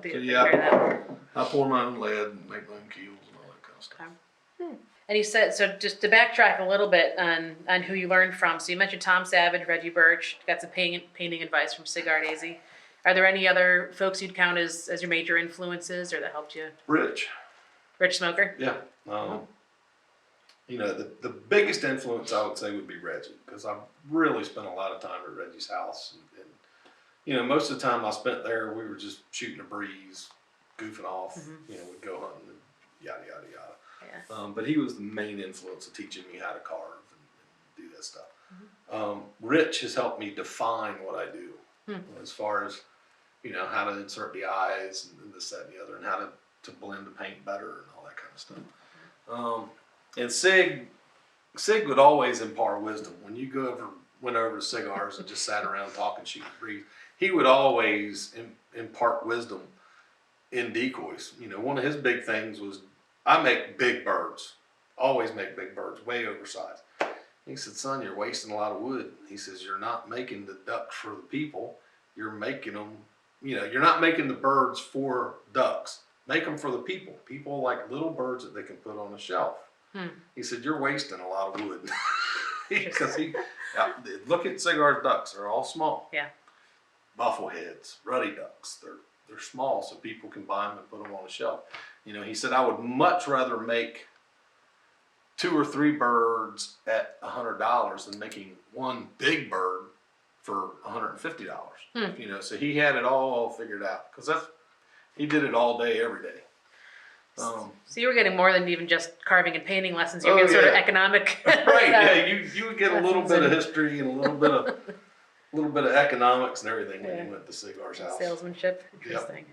pour my own lead and make my own keels and all that kind of stuff. And you said, so just to backtrack a little bit on who you learned from. So you mentioned Tom Savage, Reggie Birch, got some painting advice from Cigar Daisy. Are there any other folks you'd count as your major influences or that helped you? Rich Smoker? Yeah. the biggest influence I would say would be Reggie, because I've really spent a lot of time at Reggie's house. And most of the time I spent there, we were just shooting a breeze, goofing off. We'd go hunting and yada, yada, yada. Yeah. But he was the main influence of teaching me how to carve and do that stuff. Rich has helped me define what I do as far as, how to insert the eyes and this, that, and the other, and how to blend the paint better and all that kind of stuff. And Sig would always impart wisdom. When you went over to cigars and just sat around talking, shooting breeze, he would always impart wisdom in decoys. One of his big things was, I make big birds, always make big birds, way oversized. He said, son, you're wasting a lot of wood. He says, you're not making the ducks for the people. You're making them, you're not making the birds for ducks. Make them for the people. People like little birds that they can put on a shelf. He said, you're wasting a lot of wood. Because look at Cigar's ducks. They're all small. Yeah. Buffleheads, ruddy ducks. They're small, so people can buy them and put them on a shelf. He said, I would much rather make 2 or 3 birds at $100 than making one big bird for $150. So he had it all figured out, because he did it all day, every day. So you were getting more than even just carving and painting lessons. You were getting sort of economic. Right. Yeah. You would get a little bit of history and a little bit of economics and everything when you went to Cigar's house. Salesmanship. Interesting.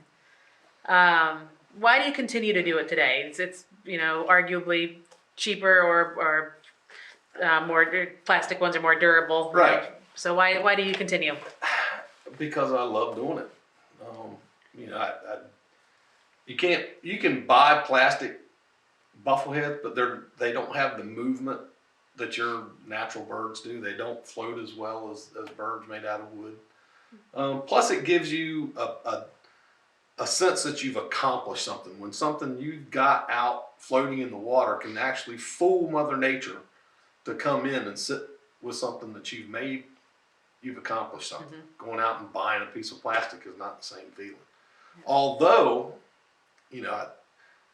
Yep. Why do you continue to do it today? It's arguably cheaper or more plastic ones are more durable. Right. So why do you continue? Because I love doing it. You can buy plastic buffleheads, but they don't have the movement that your natural birds do. They don't float as well as birds made out of wood. Plus, it gives you a sense that you've accomplished something. When something you've got out floating in the water can actually fool Mother Nature to come in and sit with something that you've made, you've accomplished something. Going out and buying a piece of plastic is not the same feeling. Although,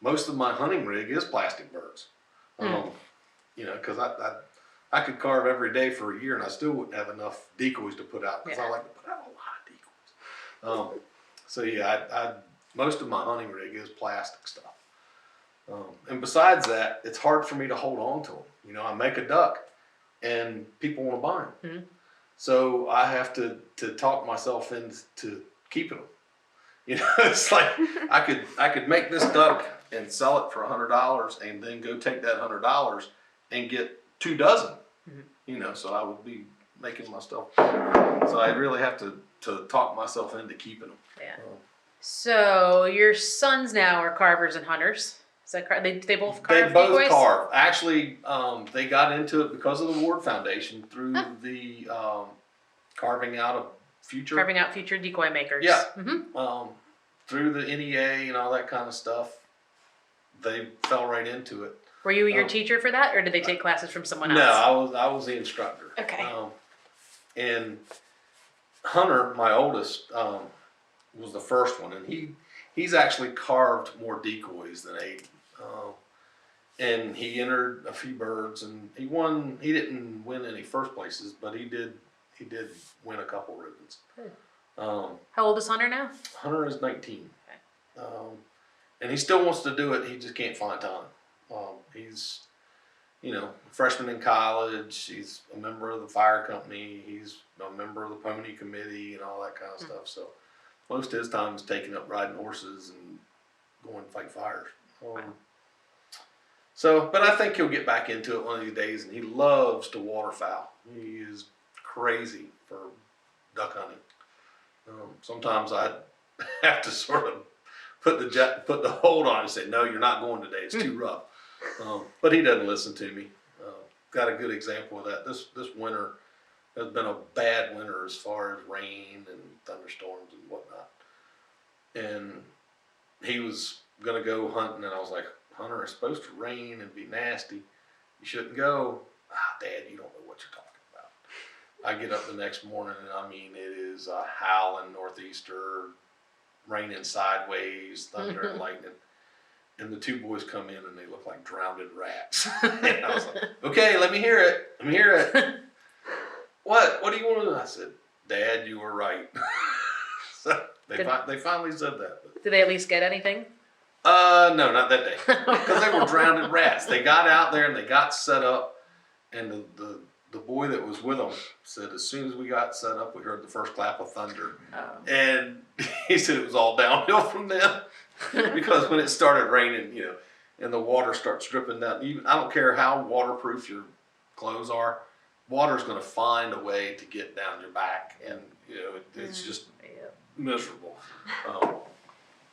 most of my hunting rig is plastic birds. Because I could carve every day for a year and I still wouldn't have enough decoys to put out, because I like to put out a lot of decoys. So most of my hunting rig is plastic stuff. And besides that, it's hard for me to hold on to them. I make a duck and people want to buy them. So I have to talk myself into keeping them. It's like I could make this duck and sell it for $100 and then go take that $100 and get 2 dozen. So I would be making my stuff. So I really have to talk myself into keeping them. Yeah. So your sons now are carvers and hunters. Is that correct? They both carve They both decoys? carve. Actually, they got into it because of the Ward Foundation through the carving out future decoy makers. Yeah. Through the NEA and all that kind of stuff, they fell right into it. Were you your teacher for that, or did they take classes from someone else? No, I was the instructor. Okay. And Hunter, my oldest, was the first one, and he's actually carved more decoys than Aiden. And he entered a few birds, and he won. He didn't win any first places, but he did win a couple ribbons. How old is Hunter now? Hunter is 19. Okay. And he still wants to do it. He just can't find time. He's, a freshman in college. He's a member of the fire company. He's a member of the pony committee and all that kind of stuff. So most of his time is taken up riding horses and going to fight fires. But I think he'll get back into it one of these days, and he loves to waterfowl. He is crazy for duck hunting. Sometimes I have to sort of put the hold on and say, no, you're not going today. It's too rough. But he doesn't listen to me. Got a good example of that. This winter has been a bad winter as far as rain and thunderstorms and whatnot. And he was going to go hunting, and I was like, Hunter, it's supposed to rain and be nasty. You shouldn't go. Dad, you don't know what you're talking about. I get up the next morning, and it is a howling northeaster, raining sideways, thunder and lightning. and the two boys come in and they look like drowned rats. And I was like, okay, let me hear it. Let me hear it. What do you want to do? I said, Dad, you were right. So they finally said that. Did they at least get anything? No, not that day. Because they were drowned rats. They got out there and they got set up, and the boy that was with them said as soon as we got set up, we heard the first clap of thunder. Oh. And he said it was all downhill from then. Because when it started raining, and the water starts dripping down, I don't care how waterproof your clothes are, water's going to find a way to get down your back, and it's just miserable.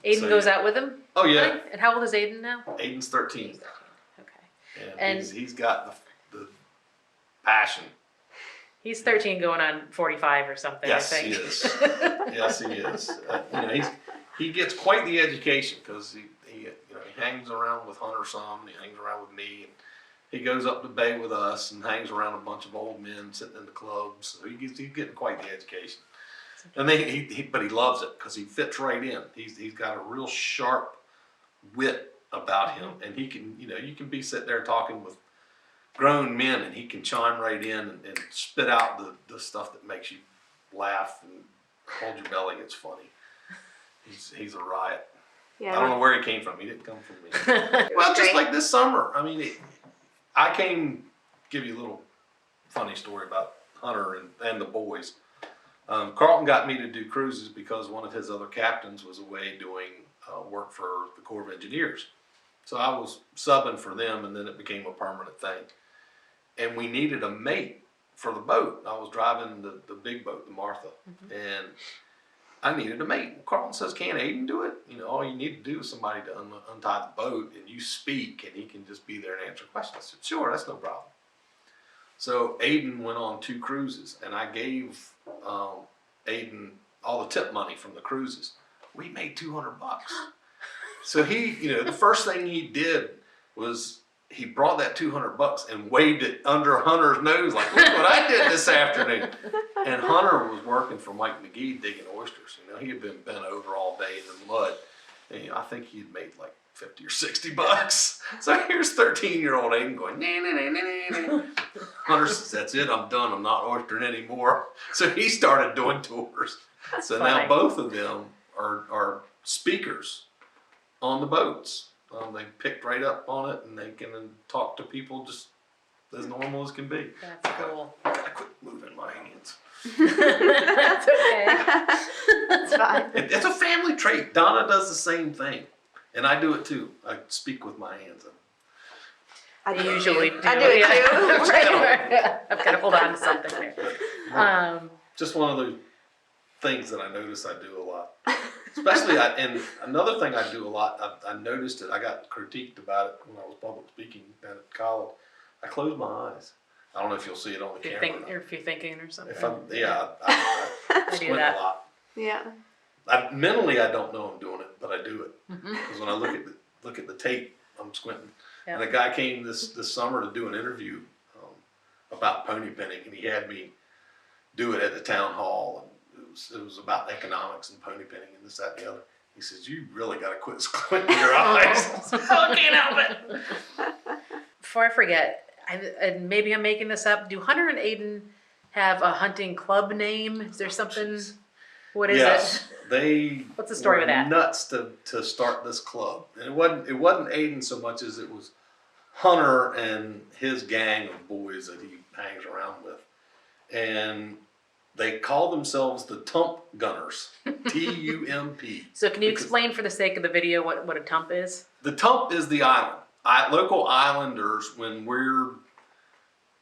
Aiden goes out with him? Oh yeah. And how old is Aiden now? Aiden's 13. He's 13. Okay. And he's got the passion. He's 13 going on 45 or something, Yes, I think. he is. Yes, he is. He gets quite the education because he hangs around with Hunter some, and he hangs around with me, and he goes up to bay with us and hangs around a bunch of old men sitting in the clubs. So he's getting quite the education. And then but he loves it because he fits right in. He's got a real sharp wit about him, and he can you can be sitting there talking with grown men, and he can chime right in and spit out the stuff that makes you laugh and hold your belly. It's funny. He's a riot. Yeah. I don't know where he came from. He didn't come from me. Well, just like this summer. I mean, I came, give you a little funny story about Hunter and the boys. Carlton got me to do cruises because one of his other captains was away doing work for the Corps of Engineers. So I was subbing for them, and then it became a permanent thing. And we needed a mate for the boat. I was driving the big boat, the Martha, and I needed a mate. Carlton says, "Can Aiden do it? All you need to do is somebody to untie the boat, and you speak, and he can just be there and answer questions." I said, "Sure, that's no problem." So Aiden went on 2 cruises, and I gave Aiden all the tip money from the cruises. We made $200. So he, the first thing he did was he brought that $200 and waved it under Hunter's nose like, "Look what I did this afternoon." And Hunter was working for Mike McGee digging oysters. He had been bent over all day in the mud. And, I think he had made like $50 or $60. So here's 13-year-old Aiden going, nah. Hunter says, "That's it, I'm done. I'm not oystering anymore." So he started doing tours. So funny. now both of them are speakers on the boats. They picked right up on it, and they can talk to people just as normal as can be. That's cool. I gotta quit moving my hands. That's okay. That's fine. It's a family trait. Donna does the same thing, and I do it too. I speak with my hands. I do Usually it too. I do it too. Right. I've got to hold on to something here. Just one of those things that I notice I do a lot. Especially, and another thing I do a lot, I noticed it, I got critiqued about it when I was public speaking down at college. I close my eyes. I don't know if you'll see it on the camera. Or if you're thinking or something. I I do squint that. a lot. Yeah. Mentally, I don't know I'm doing it, but I do it. Because when I look at the tape, I'm squinting. Yeah. And a guy came this summer to do an interview about pony pinning, and he had me do it at the town hall. And it was about economics and pony pinning and this, that, and the other. He says, "You really got to quit squinting your eyes." I can't help it. Before I forget, and maybe I'm making this up. Do Hunter and Aiden have a hunting club name? Is there something? What is Yes, it? they. What's the story were with that? Nuts to start this club, and it wasn't Aiden so much as it was Hunter and his gang of boys that he hangs around with, and they call themselves the Tump Gunners. TUMP. So can you explain for the sake of the video what a tump is? The Tump is the island. Local islanders, when we're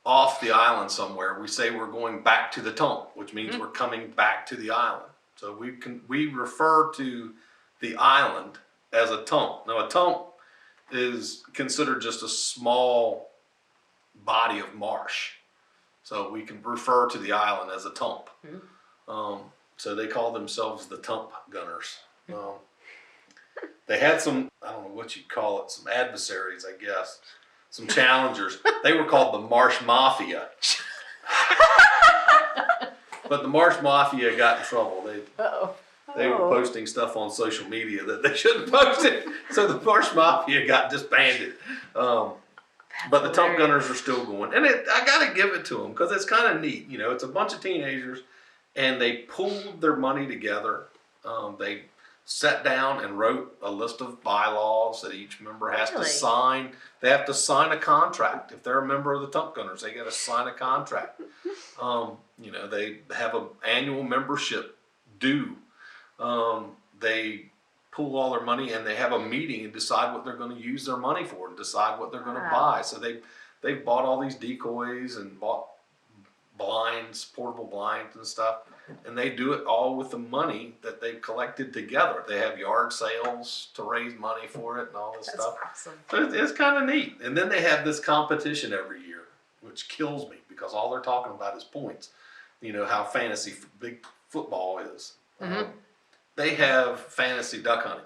off the island somewhere, we say we're going back to the Tump, which means we're coming back to the island. So we refer to the island as a tump. Now a tump is considered just a small body of marsh. So we can refer to the island as a tump. So they call themselves the Tump Gunners. They had some, I don't know what you'd call it, some adversaries, I guess. Some challengers. They were called the Marsh Mafia. But the Marsh Mafia got in trouble. They were Oh. posting stuff on social media that they shouldn't post it. So the Marsh Mafia got disbanded. But the Tump Gunners are still going. And I got to give it to them because it's kind of neat. You know, it's a bunch of teenagers and they pooled their money together. They sat down and wrote a list of bylaws that each member has to sign. They have to sign a contract. If they're a member of the Tump Gunners, they got to sign a contract. You know, they have an annual membership due. They pool all their money and they have a meeting and decide what they're going to use their money for and decide what they're going to buy. So they've bought all these decoys and bought blinds, portable blinds and stuff. And they do it all with the money that they've collected together. They have yard sales to raise money for it and all this stuff. Awesome. So it's kind of neat. And then they have this competition every year, which kills me because all they're talking about is points. You know how fantasy big football is. Mm-hmm. They have fantasy duck hunting,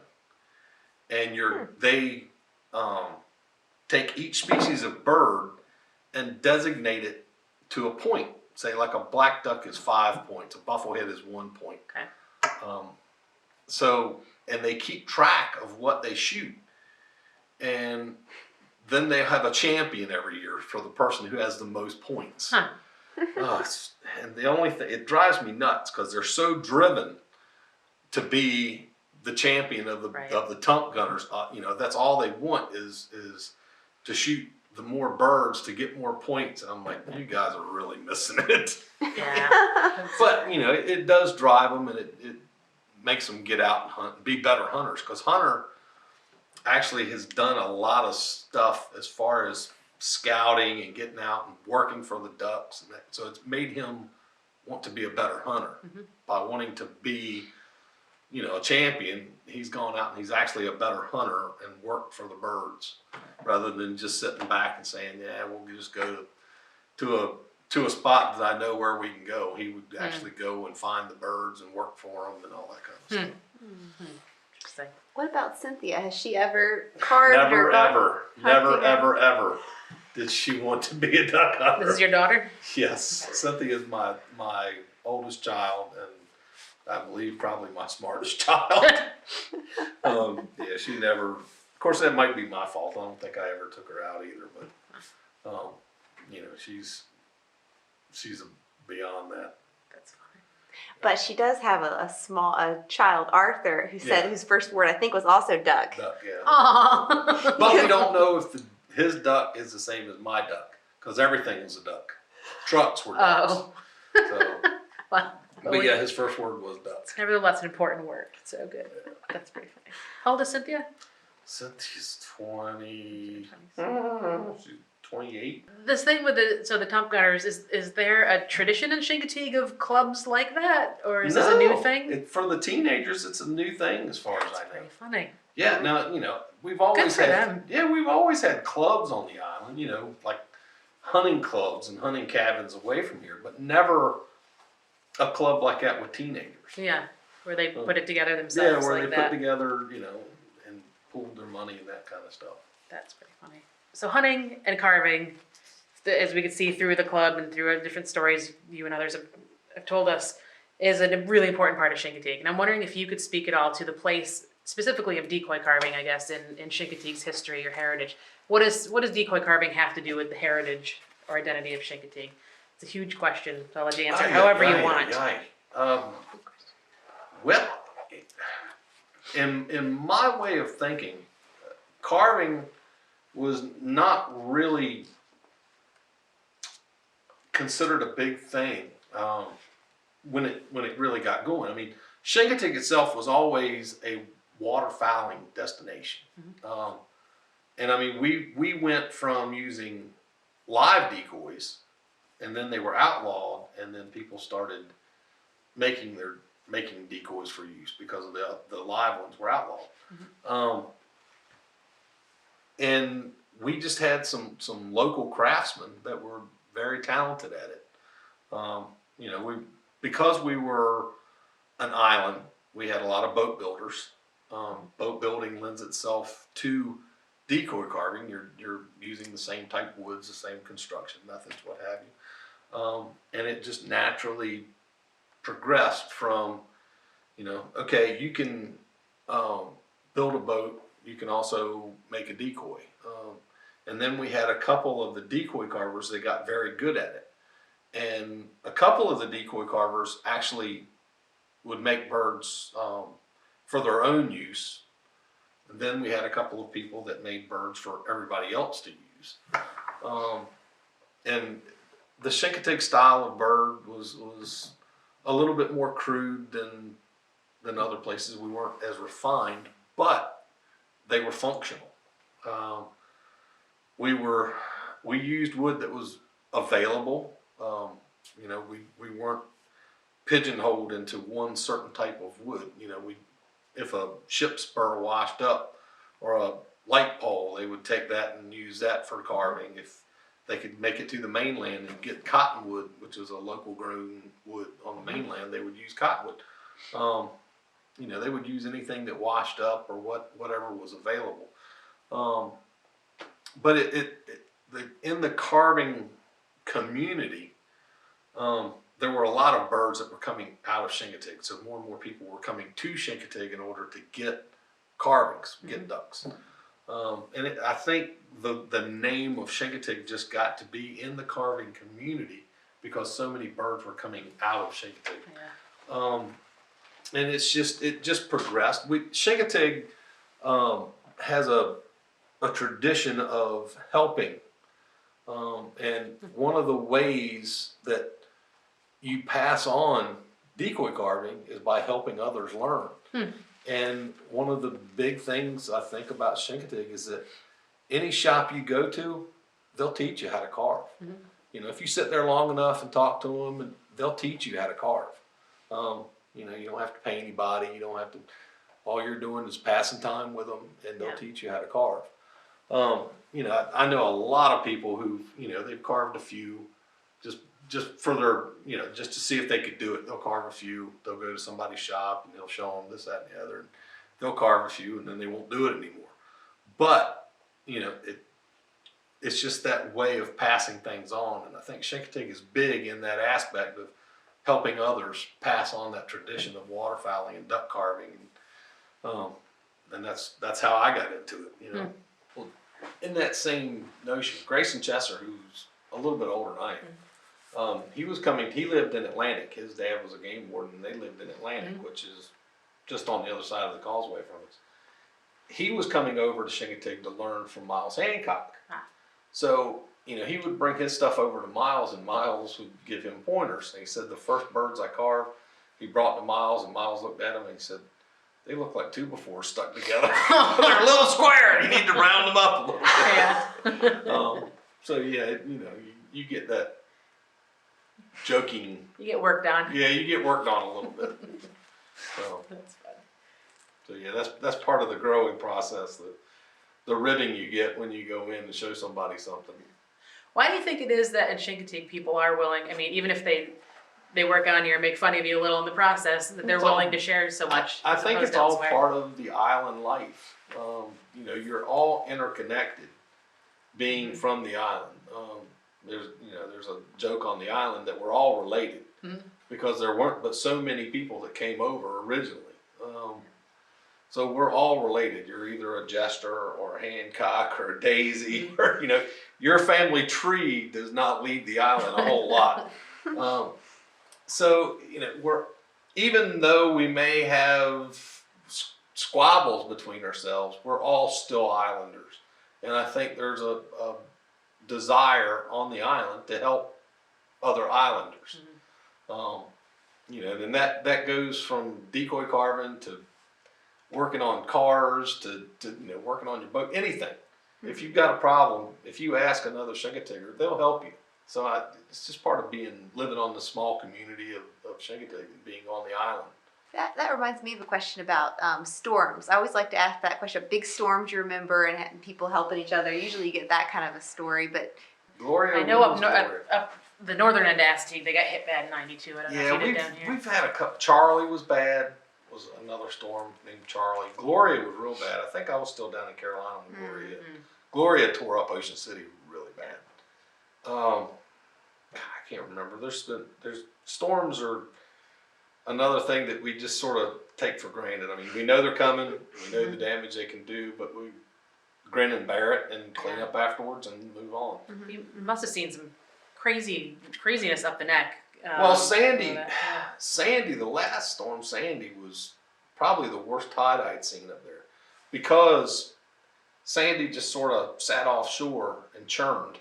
and they take each species of bird and designate it to a point. Say like a black duck is 5 points, a bufflehead is 1 point. Okay. And they keep track of what they shoot, and then they have a champion every year for the person who has the most points. Huh. And the only thing, it drives me nuts because they're so driven to be the champion of the Tump Gunners. You know, that's all they want is to shoot the more birds to get more points. And I'm like, you guys are really missing it. Yeah. But you know, it does drive them, and it makes them get out and hunt, be better hunters. Because Hunter actually has done a lot of stuff as far as scouting and getting out and working for the ducks, and so it's made him want to be a better hunter by wanting to be, you know, a champion. He's gone out and he's actually a better hunter and worked for the birds rather than just sitting back and saying, yeah, we'll just go to a spot that I know where we can go. He would actually go and find the birds and work for them and all that kind of stuff. Interesting. What about Cynthia? Has she ever carved Never, or ever did she want to be a duck hunter. This is your daughter? Yes, Cynthia is my oldest child, and I believe probably my smartest child. Yeah, she never. Of course, that might be my fault. I don't think I ever took her out either. But you know, she's beyond that. That's fine. But she does have a child, Arthur, whose first word I think was also duck. Duck, yeah. Aww. But we don't know if his duck is the same as my duck because everything was a duck. Trucks were ducks. Oh. So, Well, but yeah, his first word was duck. it's nevertheless an important word. So good. That's pretty funny. How old is Cynthia? Cynthia's 20. She's 28. This thing with the Tump Gunners, is there a tradition in Chincoteague of clubs like that? Or is this a new thing? For the teenagers, it's a new thing as far as That's I know. pretty funny. Yeah, now, you know, we've always for had them. Yeah, we've always had clubs on the island, you know, like hunting clubs and hunting cabins away from here, but never a club like that with teenagers. Yeah, where they put it together Yeah, themselves where like they that. put together, you know, and pooled their money and that kind of stuff. That's pretty funny. So hunting and carving, as we can see through the club and through different stories you and others have told us, is a really important part of Chincoteague. And I'm wondering if you could speak at all to the place, specifically of decoy carving, I guess, in Chincoteague's history or heritage. What does decoy carving have to do with the heritage or identity of Chincoteague? It's a huge question, so I'll let you answer however you want. Well, in my way of thinking, carving was not really considered a big thing when it really got going. I mean, Chincoteague itself was always a waterfowling destination, and I mean we went from using live decoys, and then they were outlawed, and then people started making decoys for use because of the live ones were outlawed. And we just had some local craftsmen that were very talented at it. You know, because we were an island, we had a lot of boat builders. Boat building lends itself to decoy carving. You're using the same type of woods, the same construction methods, what have you. And it just naturally progressed from You know, okay, you can build a boat. You can also make a decoy. And then we had a couple of the decoy carvers that got very good at it. And a couple of the decoy carvers actually would make birds for their own use. And then we had a couple of people that made birds for everybody else to use. And the Chincoteague style of bird was a little bit more crude than other places. We weren't as refined, but they were functional. We used wood that was available. You know, we weren't pigeonholed into one certain type of wood. You know, if a ship spur washed up or a light pole, they would take that and use that for carving. If they could make it to the mainland and get cottonwood, which is a local grown wood on the mainland, they would use cottonwood. You know, they would use anything that washed up or whatever was available. But in the carving community, there were a lot of birds that were coming out of Chincoteague. So more and more people were coming to Chincoteague in order to get carvings, get ducks. And I think the name of Chincoteague just got to be in the carving community because so many birds were coming out of Chincoteague. Yeah. And it just progressed. Chincoteague has a tradition of helping. And one of the ways that you pass on decoy carving is by helping others learn. And one of the big things I think about Chincoteague is that any shop you go to, they'll teach you how to carve. You know, if you sit there long enough and talk to them, and they'll teach you how to carve. You know, you don't have to pay anybody. You don't have to. All you're doing is passing time with them, and they'll teach you how to carve. You know, I know a lot of people who, you know, they've carved a few just for their, you know, just to see if they could do it. They'll carve a few. They'll go to somebody's shop and they'll show them this, that, and the other. And they'll carve a few, and then they won't do it anymore. But you know, it's just that way of passing things on, and I think Chincoteague is big in that aspect of helping others pass on that tradition of waterfowling and duck carving, and that's how I got into it. You know, well, in that same notion, Grayson Chesser, who's a little bit older than I am, he was coming. He lived in Atlantic. His dad was a game warden, and they lived in Atlantic, which is just on the other side of the causeway from us. He was coming over to Chincoteague to learn from Miles Hancock. So, you know, he would bring his stuff over to Miles, and Miles would give him pointers. And he said, the first birds I carved, he brought to Miles, and Miles looked at them and he said, they look like 2x4 stuck together. They're a little square. You need to round them up a little bit. Yeah. So yeah, you know, you get that joking. You get worked on. Yeah, you get worked on a little bit. So, that's fun. So yeah, that's part of the growing process. The ribbing you get when you go in and show somebody something. Why do you think it is that in Chincoteague people are willing, I mean, even if they work on you or make fun of you a little in the process, that they're willing to share so much? I think it's all part of the island life. You know, you're all interconnected being from the island. There's a joke on the island that we're all related because there weren't but so many people that came over originally. So we're all related. You're either a Jester or a Hancock or a Daisy, or, you know, your family tree does not leave the island a whole lot. So, you know, even though we may have squabbles between ourselves, we're all still islanders. And I think there's a desire on the island to help other islanders. You know, and that goes from decoy carving to working on cars to you know, working on your boat, anything. If you've got a problem, if you ask another Chincoteaguer, they'll help you. So it's just part of living on the small community of Chincoteague and being on the island. That reminds me of a question about storms. I always like to ask that question. Big storms you remember and people helping each other. Usually you get that kind of a story, but Gloria, I know up the northern end of Assateague, they got hit bad in '92. I don't know if you did down here. We've had a couple. Charlie was bad. Was another storm named Charlie. Gloria was real bad. I think I was still down in Carolina when Gloria. Gloria tore up Ocean City really bad. I can't remember. There's storms are another thing that we just sort of take for granted. I mean, we know they're coming, we know the damage they can do, but we grin and bear it and clean up afterwards and move on. You must have seen some craziness up the neck. Well, Sandy, all that, Sandy, the last storm, Sandy was probably the worst tide I'd seen up there, because Sandy just sort of sat offshore and churned.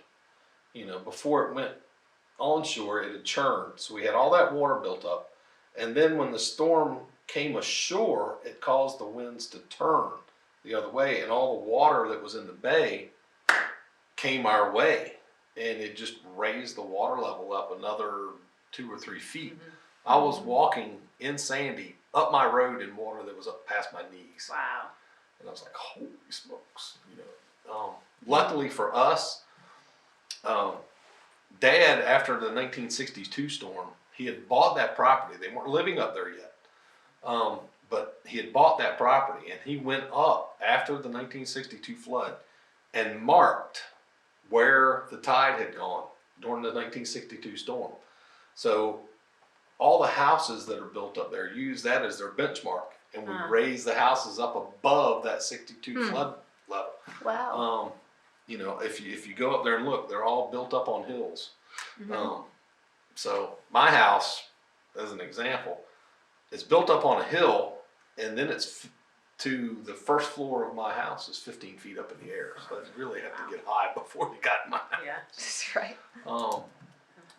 You know, before it went onshore, it had churned. So we had all that water built up. And then when the storm came ashore, it caused the winds to turn the other way. And all the water that was in the bay came our way. And it just raised the water level up another 2 or 3 feet. I was walking in Sandy up my road in water that was up past my knees. Wow. And I was like, holy smokes, you know. Luckily for us, Dad, after the 1962 storm, he had bought that property. They weren't living up there yet. But he had bought that property, and he went up after the 1962 flood and marked where the tide had gone during the 1962 storm. So all the houses that are built up there use that as their benchmark, and we raise the houses up above that 62 flood level. Wow. You know, if you go up there and look, they're all built up on hills. So my house, as an example, is built up on a hill, and then it's to the first floor of my house is 15 feet up in the air. So I really have to get high before you got in my house. Yeah. That's right.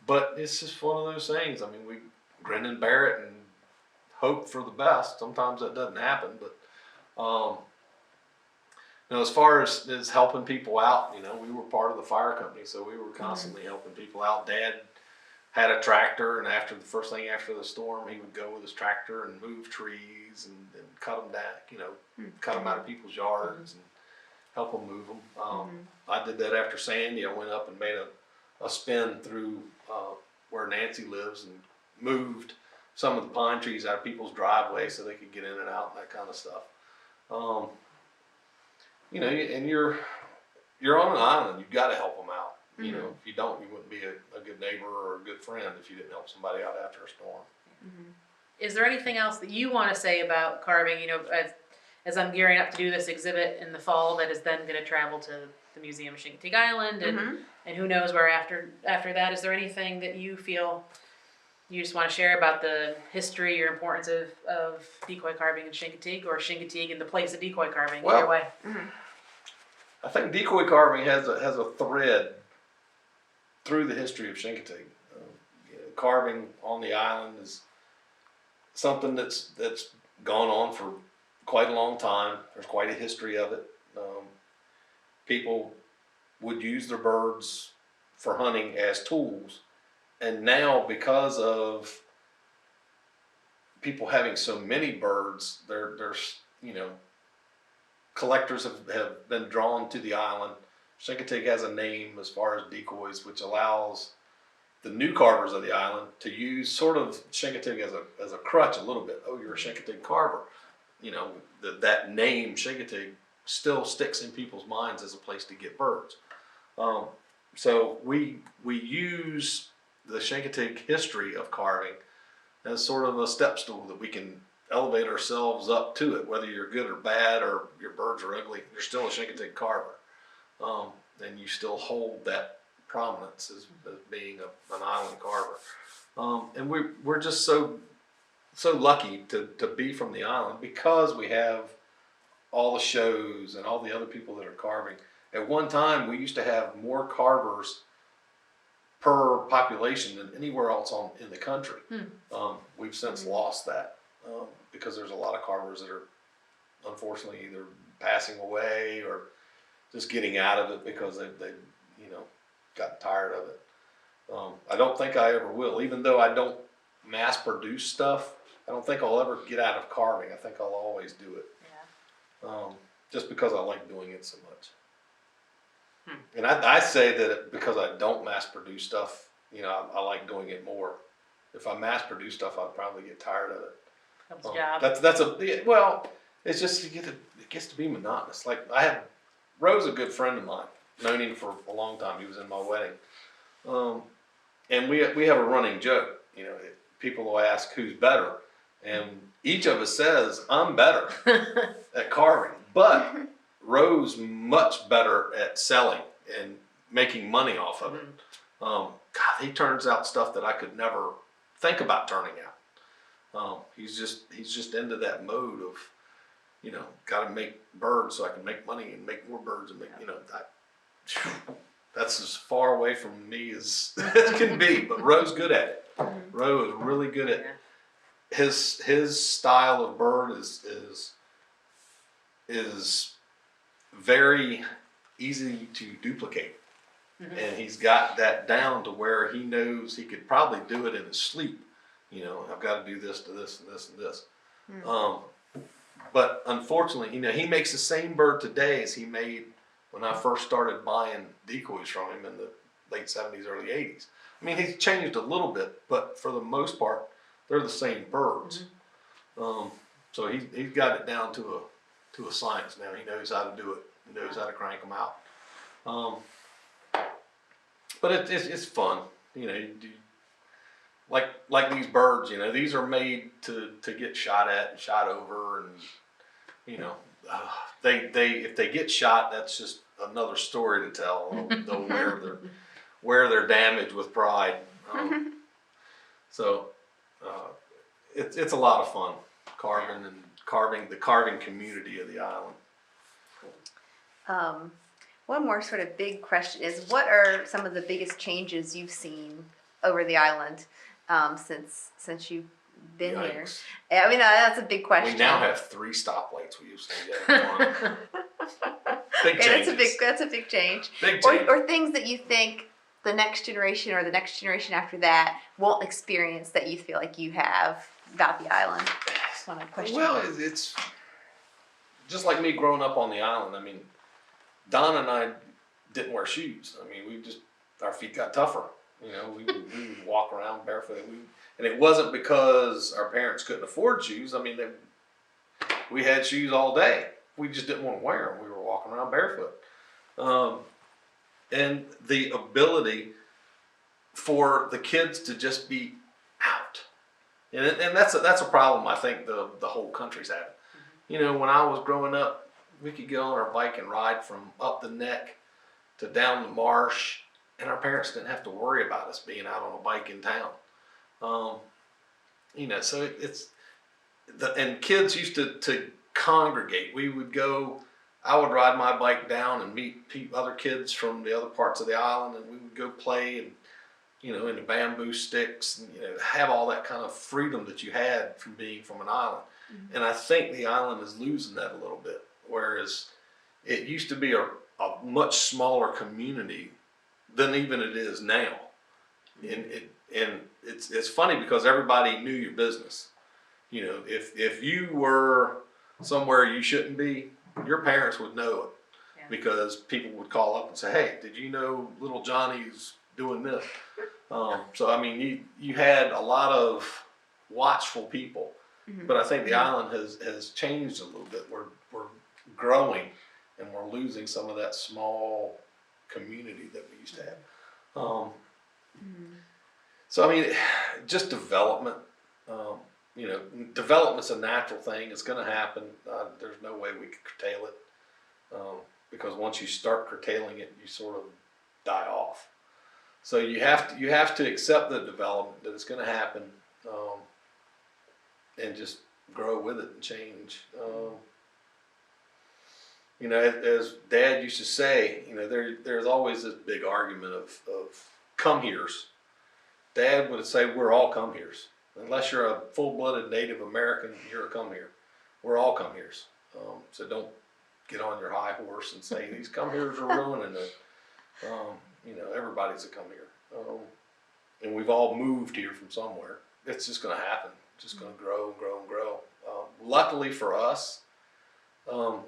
But it's just one of those things. I mean, we grin and bear it and hope for the best. Sometimes that doesn't happen, but you know, as far as helping people out, you know, we were part of the fire company, so we were constantly helping people out. Dad had a tractor, and after the first thing after the storm, he would go with his tractor and move trees and cut them down, you know, cut them out of people's yards and help them move them. I did that after Sandy. I went up and made a spin through where Nancy lives and moved some of the pine trees out of people's driveways so they could get in and out and that kind of stuff. You know, and you're on an island. You've got to help them out. You know, if you don't, you wouldn't be a good neighbor or a good friend if you didn't help somebody out after a storm. Is there anything else that you want to say about carving? You know, as I'm gearing up to do this exhibit in the fall, that is then going to travel to the Museum of Chincoteague Island, and who knows where after that. Is there anything that you feel you just want to share about the history or importance of decoy carving in Chincoteague, or Chincoteague in the place of decoy carving? Well, either way. I think decoy carving has a thread through the history of Chincoteague. You know, carving on the island is something that's gone on for quite a long time. There's quite a history of it. People would use their birds for hunting as tools, and now because of people having so many birds, there's you know, collectors have been drawn to the island. Chincoteague has a name as far as decoys, which allows the new carvers of the island to use sort of Chincoteague as a crutch a little bit. Oh, you're a Chincoteague carver. You know, that name Chincoteague still sticks in people's minds as a place to get birds. So we use the Chincoteague history of carving as sort of a step stool that we can elevate ourselves up to it. Whether you're good or bad or your birds are ugly, you're still a Chincoteague carver. And you still hold that prominence as being an island carver. And we're just so lucky to be from the island, because we have all the shows and all the other people that are carving. At one time, we used to have more carvers per population than anywhere else in the country. We've since lost that because there's a lot of carvers that are unfortunately either passing away or just getting out of it because they you know, got tired of it. I don't think I ever will, even though I don't mass produce stuff. I don't think I'll ever get out of carving. I think I'll always do it. Just because I like doing it so much. And I say that because I don't mass produce stuff, you know, I like doing it more. If I mass produce stuff, I'd probably get tired of it. That's a job. Well, it's just it gets to be monotonous. Like Roe's a good friend of mine. Known him for a long time. He was in my wedding. And we have a running joke. You know, people will ask who's better, and each of us says, I'm better at carving, but Roe's much better at selling and making money off of it. God, he turns out stuff that I could never think about turning out. He's just into that mode of, you know, got to make birds so I can make money and make more birds and make, you know, that's as far away from me as it can be. But Roe's good at it. Roe is really good at his style of bird is very easy to duplicate. And he's got that down to where he knows he could probably do it in his sleep. You know, I've got to do this to this and this and this. But unfortunately, you know, he makes the same bird today as he made when I first started buying decoys from him in the late 70s, early 80s. I mean, he's changed a little bit, but for the most part, they're the same birds. So he's got it down to a science now. He knows how to do it. He knows how to crank them out. But it's fun, you know. Like these birds, you know, these are made to get shot at and shot over, and you know, if they get shot, that's just another story to tell. They'll wear their damage with pride. So it's a lot of fun carving the carving community of the island. One more sort of big question is, what are some of the biggest changes you've seen over the island since you've been here? I mean, that's a big question. We now have 3 stoplights. We used to have 1. Big changes. That's a big change. Big change. Or things that you think the next generation or the next generation after that won't experience that you feel like you have about the island. Just want to question. Well, it's just like me growing up on the island. I mean, Don and I didn't wear shoes. I mean, our feet got tougher. You know, we would walk around barefoot. And it wasn't because our parents couldn't afford shoes. I mean, we had shoes all day. We just didn't want to wear them. We were walking around barefoot. And the ability for the kids to just be out. And that's a problem I think the whole country's having. You know, when I was growing up, we could get on our bike and ride from up the neck to down the marsh, and our parents didn't have to worry about us being out on a bike in town. You know, so and kids used to congregate. We would go, I would ride my bike down and meet other kids from the other parts of the island, and we would go play and, you know, in the bamboo sticks, and, you know, have all that kind of freedom that you had from being from an island. And I think the island is losing that a little bit. Whereas it used to be a much smaller community than even it is now. And it's funny because everybody knew your business. You know, if you were somewhere you shouldn't be, your parents would know it. Because people would call up and say, hey, did you know little Johnny's doing this? So, I mean, you had a lot of watchful people. But I think the island has changed a little bit. We're growing, and we're losing some of that small community that we used to have. So I mean, just development. You know, development's a natural thing. It's going to happen. There's no way we could curtail it, because once you start curtailing it, you sort of die off. So you have to accept the development, that it's going to happen, and just grow with it and change. You know, as Dad used to say, you know, there's always this big argument of come-heres. Dad would say, we're all come-heres. Unless you're a full-blooded Native American, you're a come-here. We're all come-heres. So don't get on your high horse and say, these come-heres are ruining it. You know, everybody's a come-here. And we've all moved here from somewhere. It's just going to happen. It's just going to grow and grow and grow. Luckily for us,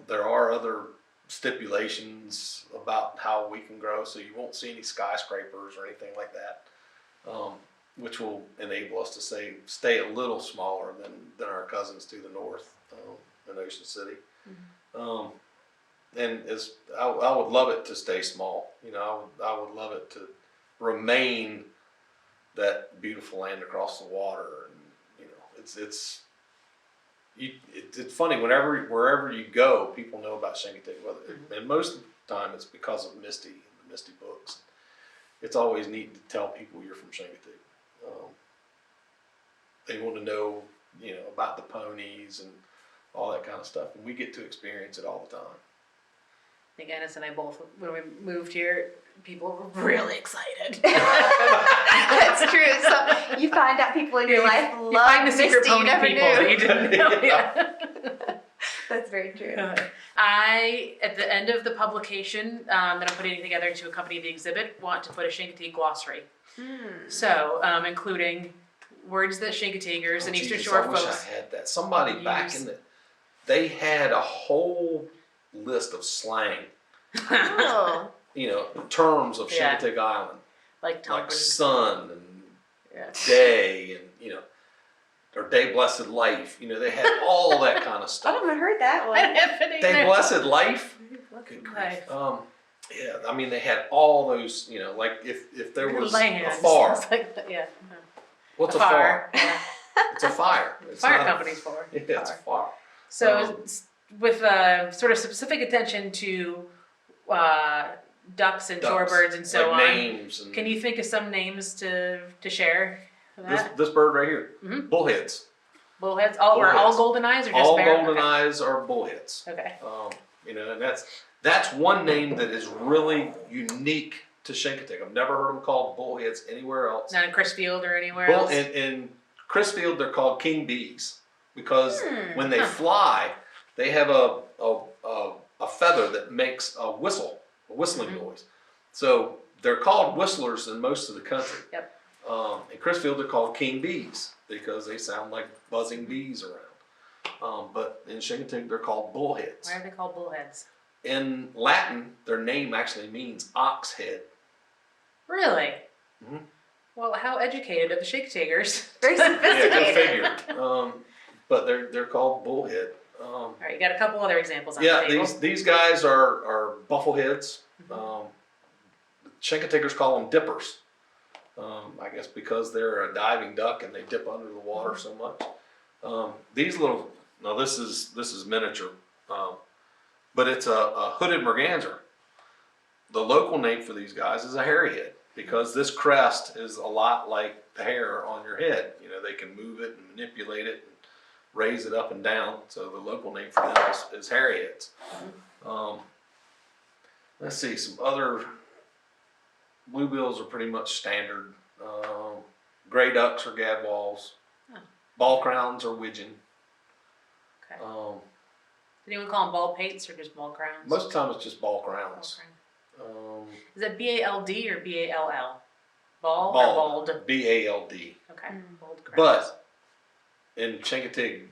there are other stipulations about how we can grow, so you won't see any skyscrapers or anything like that, which will enable us to stay a little smaller than our cousins to the north in Ocean City. And I would love it to stay small. You know, I would love it to remain that beautiful land across the water. And you know, it's funny wherever you go, people know about Chincoteague. And most of the time it's because of Misty and the Misty books. It's always neat to tell people you're from Chincoteague. They want to know, about the ponies and all that kind of stuff, and we get to experience it all the time. I think Ennis and I both, when we moved here, people were really excited. That's true. So you find out people in your life you love find the secret Misty, you pony never people knew. that you didn't know. Yeah. That's very true. I, at the end of the publication that I'm putting together to accompany the exhibit, want to put a Chincoteague glossary. So, including words that Chincoteaguers and Eastern Shore I wish folks. I had that. Somebody back they had a whole list of slang, Oh. terms of Yeah. Chincoteague Island, like like sun and Yeah. day and or day blessed life. They had all that kind of I stuff. haven't heard that one. Day blessed life. Good grief. Life. Yeah, I mean they had all those. Like if there was a Lands. far. It's like that, yeah. What's a far? Yeah. It's a fire. It's Fire not company's for. Yeah, it's a far. So with sort of specific attention to ducks and shorebirds and so like on. names and Can you think of some names to share? this bird right here, Mhm. bullheads. Bullheads. Are all golden eyes or just All bare? golden Okay. eyes are bullheads. Okay. And that's one name that is really unique to Chincoteague. I've never heard them called bullheads anywhere else. Not in Chrisfield or anywhere else. In Chrisfield, they're called king bees because when they fly, they have a feather that makes a whistling noise. So they're called whistlers in most of the country. Yep. In Chrisfield, they're called king bees because they sound like buzzing bees around. But in Chincoteague, they're called bullheads. Why are they called bullheads? In Latin, their name actually means ox head. Really? Mhm. Well, how educated are the Chincoteaguers? Very Yeah, sophisticated. go figure. But they're called bullhead. All right, you got a couple other examples on Yeah, the table. these guys are buffleheads. Chincoteaguers call them dippers. I guess because they're a diving duck and they dip under the water so much. These little this is miniature, but it's a hooded merganser. The local name for these guys is a hairy head because this crest is a lot like the hair on your head. They can move it and manipulate it and raise it up and down. So the local name for them is hairy heads. Let's see, some other bluebills are pretty much standard. Gray ducks are gadwalls. Oh. Ball crowns are widgeon. Okay. Did anyone call them ball pates or just ball crowns? Most of the time it's just ball Ball crowns. crown. Is it BALD or BALL? Ball or Bald. bald? B-A-L-D. Okay. Bald crowns. But in Chincoteague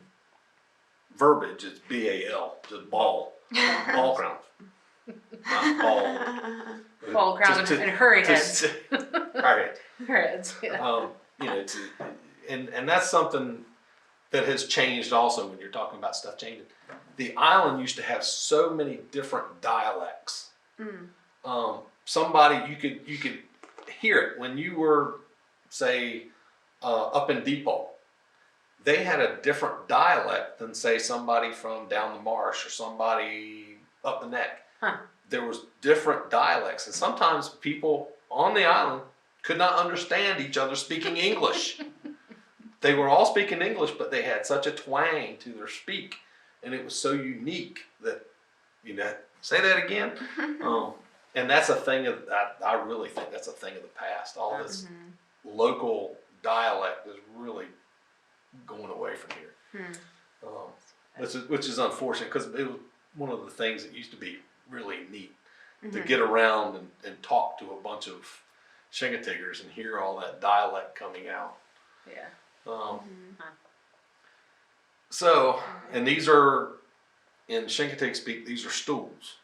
verbiage, it's B-A-L, just ball. Ball crowns. Not bald. Ball crowns and hurry heads. Alright. Hurry heads. Yeah. And that's something that has changed also when you're talking about stuff changing. The island used to have so many different dialects. Somebody you could hear it when you were, say, up in Depot. They had a different dialect than, say, somebody from down the marsh or somebody up the neck. Huh. There was different dialects, and sometimes people on the island could not understand each other speaking English. They were all speaking English, but they had such a twang to their speak, and it was so unique that, say that again. And that's a thing I really think that's a thing of the past. All this local dialect is really going away from here, which is unfortunate because it was one of the things that used to be really neat to get around and talk to a bunch of Chincoteaguers and hear all that dialect coming out. Yeah. So, and these are, in Chincoteague speak, these are stools.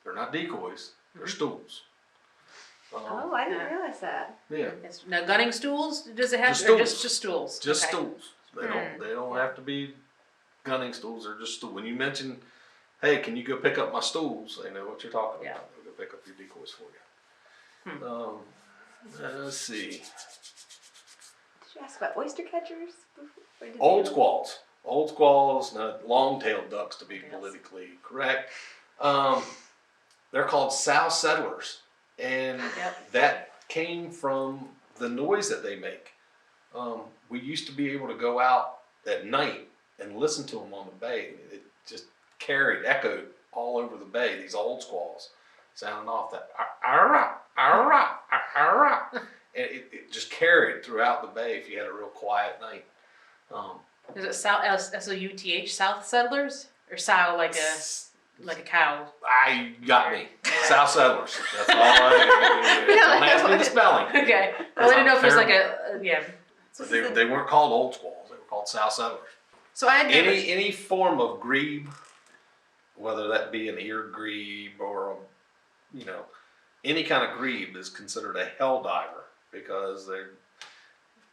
They're not decoys, they're stools. Oh, I didn't realize that. Yeah, Yes. Now gunning stools, does it have Just or stools. just stools? just Okay. stools. They don't have to be gunning stools, they're just stools. When you mention, hey, can you go pick up my stools? They know what you're talking about. They'll go pick up your decoys for you. Let's see. Did you ask about oyster catchers? Or did Old they- squalls. Old squalls, not long-tailed ducks to be Yes. politically correct. They're called sow settlers, and Yep. that came from the noise that they make. We used to be able to go out at night and listen to them on the bay. It just echoed all over the bay, these old squalls sounding off that and it just carried throughout the bay if you had a real quiet night. Is it South South settlers or sow like a cow? I got me. South settlers. That's all I don't ask me the spelling. Okay. Well, I didn't know if there's like yeah. So they weren't called old squalls, they were called sow settlers. So I had never, Any form of grebe, whether that be an ear grebe or any kind of grebe is considered a hell diver, because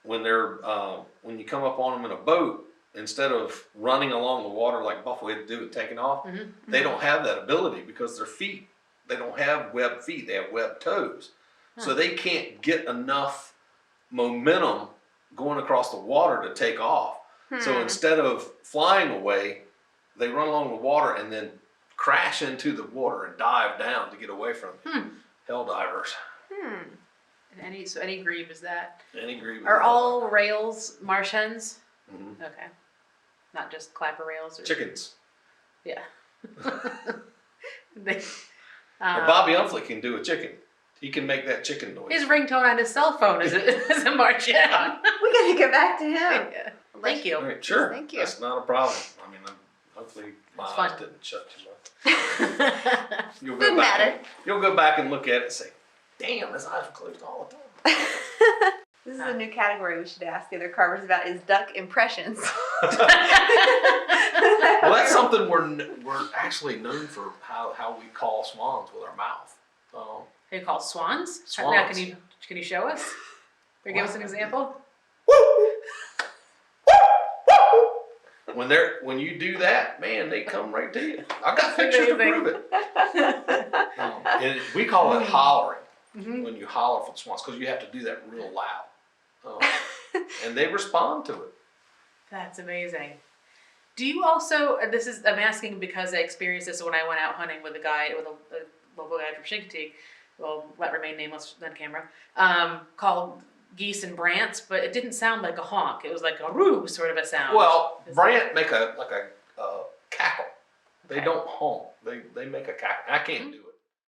when you come up on them in a boat, instead of running along the water like buffalo do and taking off, they don't have that ability because their feet, they don't have webbed feet, they have webbed toes. So they can't get enough momentum going across the water to take off. So instead of flying away, they run along the water and then crash into the water and dive down to get away from hell divers. Any grebe is that? Any grebe. Are all rails marsh hens? Mhm. Okay. Not just clapper rails or Chickens. Yeah. They, Bobby Umfley can do a chicken. He can make that chicken noise. his ringtone on his cell phone is a marsh hen. We gotta get back to him. Yeah. Thank you. All right, sure. Thank you. That's not a problem. I mean, hopefully my It's eyes fun. didn't shut too much. You'll go Doesn't back matter. and, you'll go back and look at it and say, "Damn, his eyes were closed all the time." This is a new category we should ask the other carvers about, is duck impressions. Well, that's something we're actually known for, how we call swans with our mouth. They call swans? Swans. Now, can you show us? Or give us an example? When you do that, man, they come right to you. I've got pictures to prove it. And we call it hollering. When you holler for the swans, because you have to do that real loud. And they respond to it. That's amazing. Do you also, I'm asking because I experienced this when I went out hunting with a local guide from Chincoteague, well, let remain nameless on camera, called geese and brants, but it didn't sound like a honk. It was like a roo sort of a sound. Well, brant make a cackle. They Okay. don't honk. They make a cackle. I can't do it.